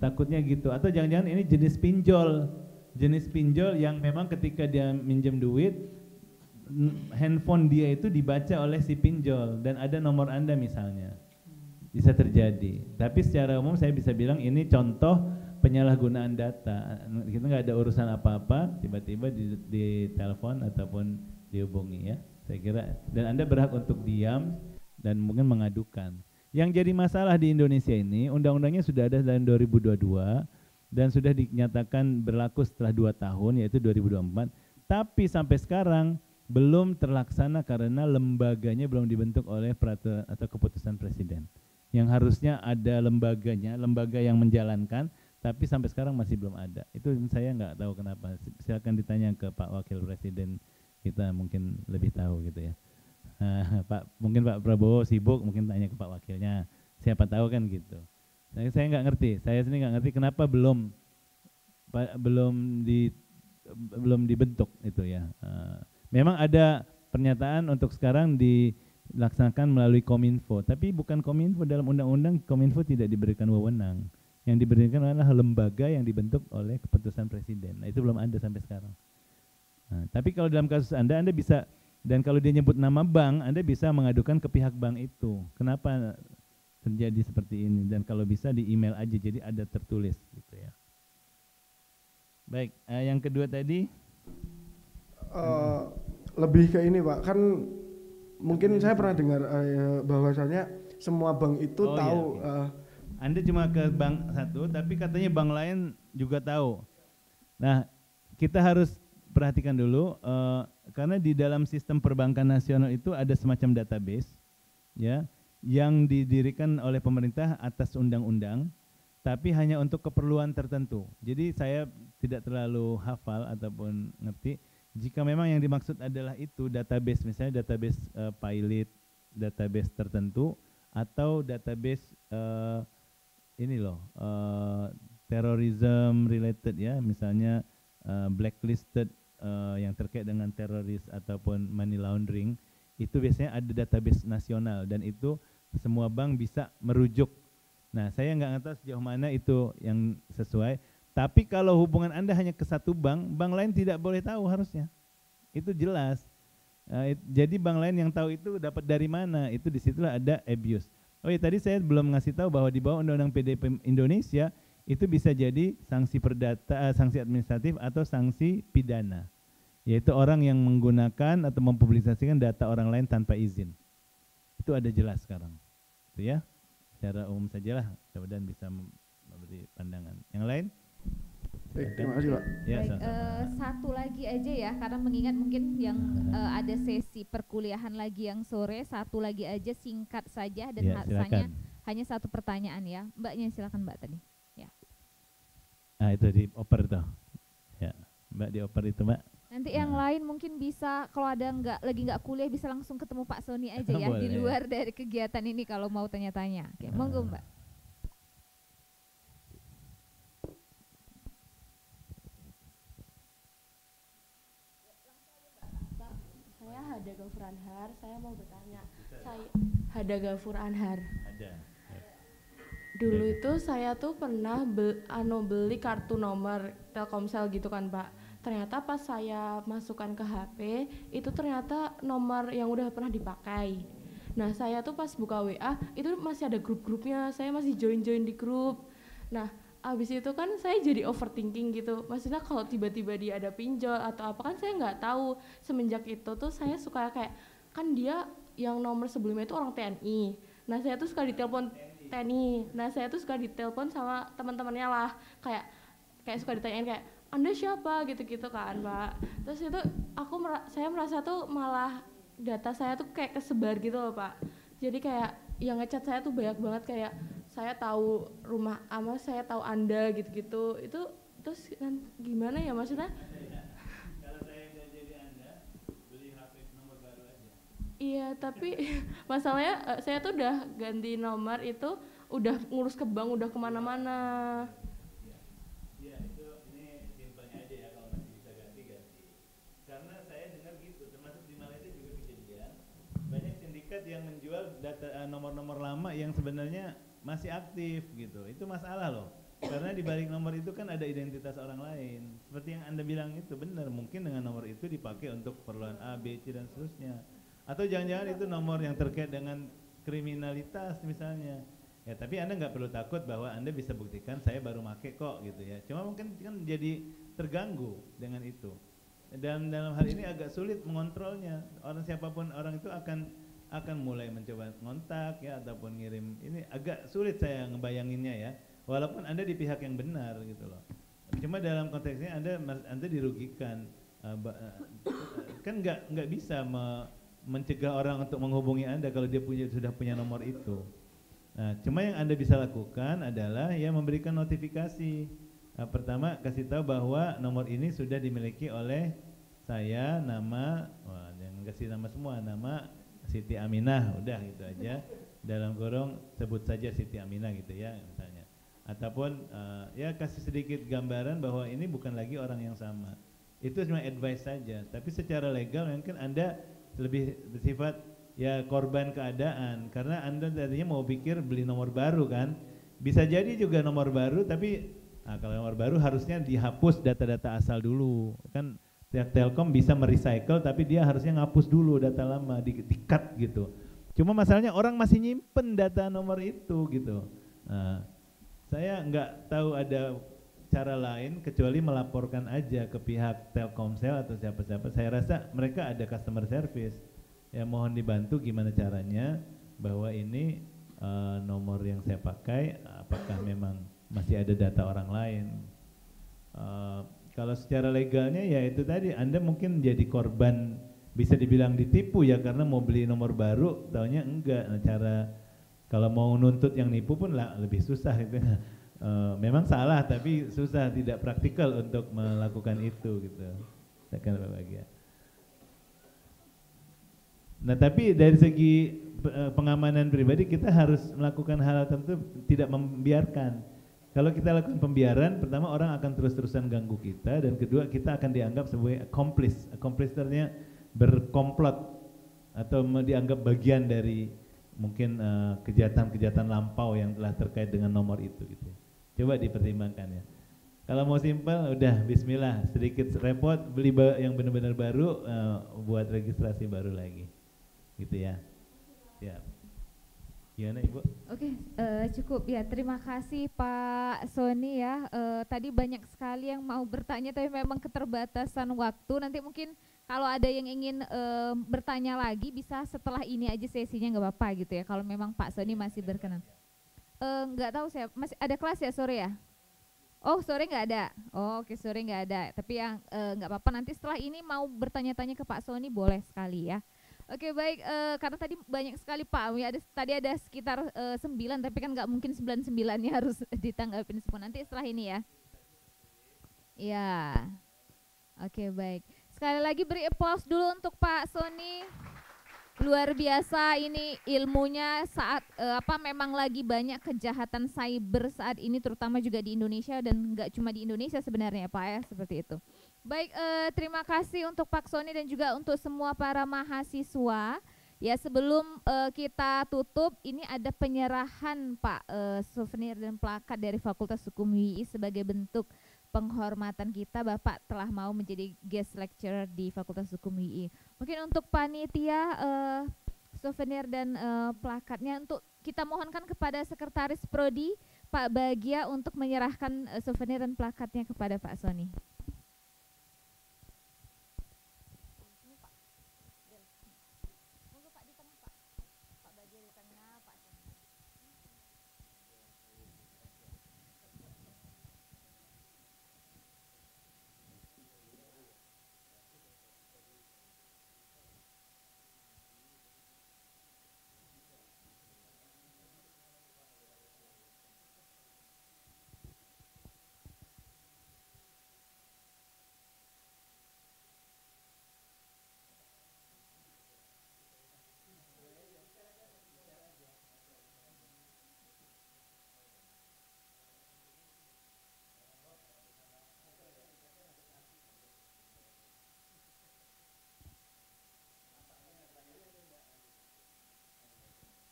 Takutnya gitu. Atau jangan-jangan ini jenis pinjol yang memang ketika dia minjem duit, handphone dia itu dibaca oleh si pinjol dan ada nomor Anda misalnya. Bisa terjadi. Tapi secara umum saya bisa bilang ini contoh penyalahgunaan data. Kita nggak ada urusan apa-apa, tiba-tiba di telepon ataupun dihubungi ya. Saya kira dan Anda berhak untuk diam dan mungkin mengadukan. Yang jadi masalah di Indonesia ini, undang-undangnya sudah ada tahun 2022 dan sudah dinyatakan berlaku setelah 2 tahun yaitu 2024. Tapi sampai sekarang belum terlaksana karena lembaganya belum dibentuk oleh peraturan atau keputusan presiden. Yang harusnya ada lembaganya, lembaga yang menjalankan, tapi sampai sekarang masih belum ada. Itu saya nggak tahu kenapa. Silakan ditanya ke Pak Wakil Presiden, kita mungkin lebih tahu gitu ya. Mungkin Pak Prabowo sibuk, mungkin tanya ke Pak Wakilnya. Siapa tahu kan gitu. Saya nggak ngerti. Saya sendiri nggak ngerti kenapa belum dibentuk itu ya. Memang ada pernyataan untuk sekarang dilaksanakan melalui Kominfo, tapi bukan Kominfo. Dalam undang-undang Kominfo tidak diberikan wewenang. Yang diberikan adalah lembaga yang dibentuk oleh keputusan presiden. Nah itu belum ada sampai sekarang. Nah, tapi kalau dalam kasus Anda bisa, dan kalau dia nyebut nama bank, Anda bisa mengadukan ke pihak bank itu. Kenapa terjadi seperti ini? Dan kalau bisa di email aja, jadi ada tertulis gitu ya. Baik, yang kedua tadi? Lebih ke ini Pak, kan mungkin saya pernah dengar bahwasanya semua bank itu tahu Anda cuma ke bank satu, tapi katanya bank lain juga tahu. Nah, kita harus perhatikan dulu, karena di dalam sistem perbankan nasional itu ada semacam database, ya, yang didirikan oleh pemerintah atas undang-undang, tapi hanya untuk keperluan tertentu. Jadi saya tidak terlalu hafal ataupun ngerti. Jika memang yang dimaksud adalah itu database, misalnya database pilot, database tertentu, atau database ini loh, terrorism related ya, misalnya blacklisted yang terkait dengan teroris ataupun money laundering, itu biasanya ada database nasional dan itu semua bank bisa merujuk. Nah, saya nggak tahu sejauh mana itu yang sesuai, tapi kalau hubungan Anda hanya ke satu bank, bank lain tidak boleh tahu harusnya. Itu jelas. Jadi bank lain yang tahu itu dapat dari mana, itu disitulah ada abuse. Oh iya, tadi saya belum ngasih tahu bahwa di bawah Undang-Undang PDP Indonesia itu bisa jadi sanksi perdata, sanksi administratif atau sanksi pidana, yaitu orang yang menggunakan atau mempublikasikan data orang lain tanpa izin. Itu ada jelas sekarang, itu ya. Secara umum sajalah, mudah-mudahan bisa memberi pandangan. Yang lain? Baik, terima kasih Pak. Ya, Baik, satu lagi aja ya, karena mengingat mungkin yang ada sesi perkuliahan lagi yang sore, satu lagi aja singkat saja dan Ya, silakan. hanya satu pertanyaan ya. Mbaknya silakan Mbak tadi. Ya. Nah, itu dioper tuh. Ya, Mbak dioper itu, Mbak. Nanti yang lain mungkin bisa, kalau ada lagi nggak kuliah bisa langsung ketemu Pak Sony aja ya di Boleh. luar dari kegiatan ini kalau mau tanya-tanya. Oke, monggo Mbak. Saya Hada Gafur Anhar, saya mau bertanya. Saya Hada Gafur Anhar. Ada. Dulu itu saya tuh pernah beli kartu nomor Telkomsel gitu kan Pak. Ternyata pas saya masukkan ke HP, itu ternyata nomor yang udah pernah dipakai. Nah saya tuh pas buka WA, itu masih ada grup-grupnya, saya masih join-join di grup. Nah abis itu kan saya jadi overthinking gitu, maksudnya kalau tiba-tiba dia ada pinjol atau apa kan saya nggak tahu. Semenjak itu tuh saya suka kayak, kan dia yang nomor sebelumnya itu orang TNI, nah saya tuh suka ditelepon TNI, nah saya tuh suka ditelepon sama teman-temannya lah, kayak suka ditanyain kayak, Anda siapa gitu-gitu kan Pak. Terus itu saya merasa tuh malah data saya tuh kayak kesebar gitu loh Pak. Jadi kayak yang ngechat saya tuh banyak banget, kayak saya tahu rumah saya tahu Anda gitu-gitu. Itu terus gimana ya maksudnya? Kalau saya nggak jadi Anda, beli HP nomor baru aja. Iya, tapi masalahnya saya tuh udah ganti nomor itu, udah ngurus ke bank, udah kemana-mana. Ya, itu ini simpelnya aja ya, kalau masih bisa ganti-ganti. Karena saya dengar gitu, termasuk di Malaysia juga kejadian, banyak sindikat yang menjual data nomor-nomor lama yang sebenarnya masih aktif gitu. Itu masalah loh. Karena di balik nomor itu kan ada identitas orang lain. Seperti yang Anda bilang itu benar, mungkin dengan nomor itu dipakai untuk keperluan A, B, C dan seterusnya. Atau jangan-jangan itu nomor yang terkait dengan kriminalitas misalnya. Ya, tapi Anda nggak perlu takut bahwa Anda bisa buktikan saya baru make kok gitu ya. Cuma mungkin kan jadi terganggu dengan itu. Dan dalam hal ini agak sulit mengontrolnya. Siapapun orang itu akan mulai mencoba ngontak ya ataupun ngirim. Ini agak sulit saya ngebayanginnya ya. Walaupun Anda di pihak yang benar gitu loh. Cuma dalam konteksnya Anda dirugikan. Kan nggak bisa mencegah orang untuk menghubungi Anda kalau dia sudah punya nomor itu. Nah, cuma yang Anda bisa lakukan adalah ya memberikan notifikasi. Nah, pertama kasih tahu bahwa nomor ini sudah dimiliki oleh saya, jangan kasih nama semua, nama Siti Aminah, udah gitu aja. Dalam kurung sebut saja Siti Aminah gitu ya misalnya. Ataupun ya kasih sedikit gambaran bahwa ini bukan lagi orang yang sama. Itu cuma advice saja, tapi secara legal mungkin Anda lebih bersifat ya korban keadaan, karena Anda tadinya mau pikir beli nomor baru kan, bisa jadi juga nomor baru, tapi kalau nomor baru harusnya dihapus data-data asal dulu kan. Pihak Telkom bisa merecycle, tapi dia harusnya ngapus dulu data lama, di-cut gitu. Cuma masalahnya orang masih nyimpen data nomor itu gitu. Nah, saya nggak tahu ada cara lain kecuali melaporkan aja ke pihak Telkomsel atau siapa-siapa. Saya rasa mereka ada customer service. Ya mohon dibantu gimana caranya bahwa ini nomor yang saya pakai apakah memang masih ada data orang lain. Kalau secara legalnya ya itu tadi, Anda mungkin jadi korban, bisa dibilang ditipu ya, karena mau beli nomor baru taunya enggak. Nah, cara kalau mau nuntut yang nipu pun lah lebih susah gitu. Memang salah tapi susah, tidak praktikal untuk melakukan itu gitu. Saya akan berbahagia. Nah, tapi dari segi pengamanan pribadi kita harus melakukan hal tertentu, tidak membiarkan. Kalau kita lakukan pembiaran, pertama orang akan terus-terusan ganggu kita, dan kedua kita akan dianggap sebagai accomplice. Accomplice artinya berkomplot atau dianggap bagian dari mungkin kejahatan-kejahatan lampau yang telah terkait dengan nomor itu gitu. Coba dipertimbangkan ya. Kalau mau simpel udah bismillah, sedikit repot beli yang benar-benar baru, buat registrasi baru lagi. Gitu ya. Siap. Gimana Ibu? Oke, cukup ya. Terima kasih Pak Sony ya. Tadi banyak sekali yang mau bertanya tapi memang keterbatasan waktu. Nanti mungkin kalau ada yang ingin bertanya lagi bisa setelah ini aja sesinya, nggak apa-apa gitu ya. Kalau memang Pak Sony masih berkenan. Nggak tahu saya, masih ada kelas ya sore ya? Oh sore nggak ada. Oh, oke sore nggak ada. Tapi yang nggak apa-apa, nanti setelah ini mau bertanya-tanya ke Pak Sony boleh sekali ya. Oke baik, karena tadi banyak sekali Pak, ya tadi ada sekitar 9, tapi kan nggak mungkin 99-nya harus ditanggapin semua. Nanti setelah ini ya. Iya. Oke baik. Sekali lagi beri applause dulu untuk Pak Sony. Luar biasa ini ilmunya saat memang lagi banyak kejahatan cyber saat ini, terutama juga di Indonesia, dan nggak cuma di Indonesia sebenarnya Pak ya, seperti itu. Baik, terima kasih untuk Pak Sony dan juga untuk semua para mahasiswa. Ya sebelum kita tutup, ini ada penyerahan Pak souvenir dan plakat dari Fakultas Hukum UI sebagai bentuk penghormatan kita, Bapak telah mau menjadi guest lecturer di Fakultas Hukum UI. Mungkin untuk panitia souvenir dan plakatnya untuk kita mohonkan kepada Sekretaris Prodi Pak Bagia untuk menyerahkan souvenir dan plakatnya kepada Pak Sony.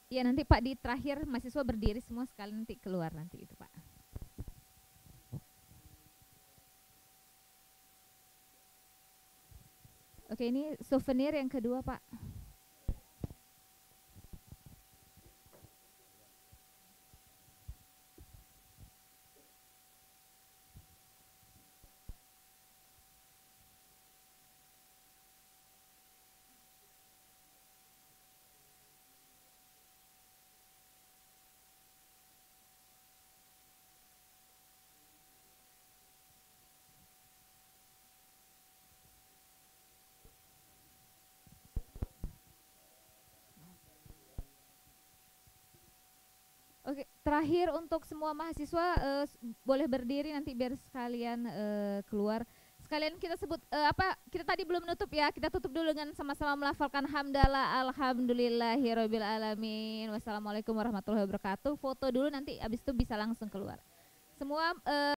Ya nanti Pak di terakhir mahasiswa berdiri semua sekali, nanti keluar nanti itu Pak. Oke, ini souvenir yang kedua Pak. Oke, terakhir untuk semua mahasiswa boleh berdiri nanti biar sekalian keluar. Sekalian kita sebut kita tadi belum nutup ya. Kita tutup dulu dengan sama-sama melafalkan hamdalah alhamdulillahirabbil alamin. Wassalamualaikum warahmatullahi wabarakatuh. Foto dulu nanti abis itu bisa langsung keluar. Semua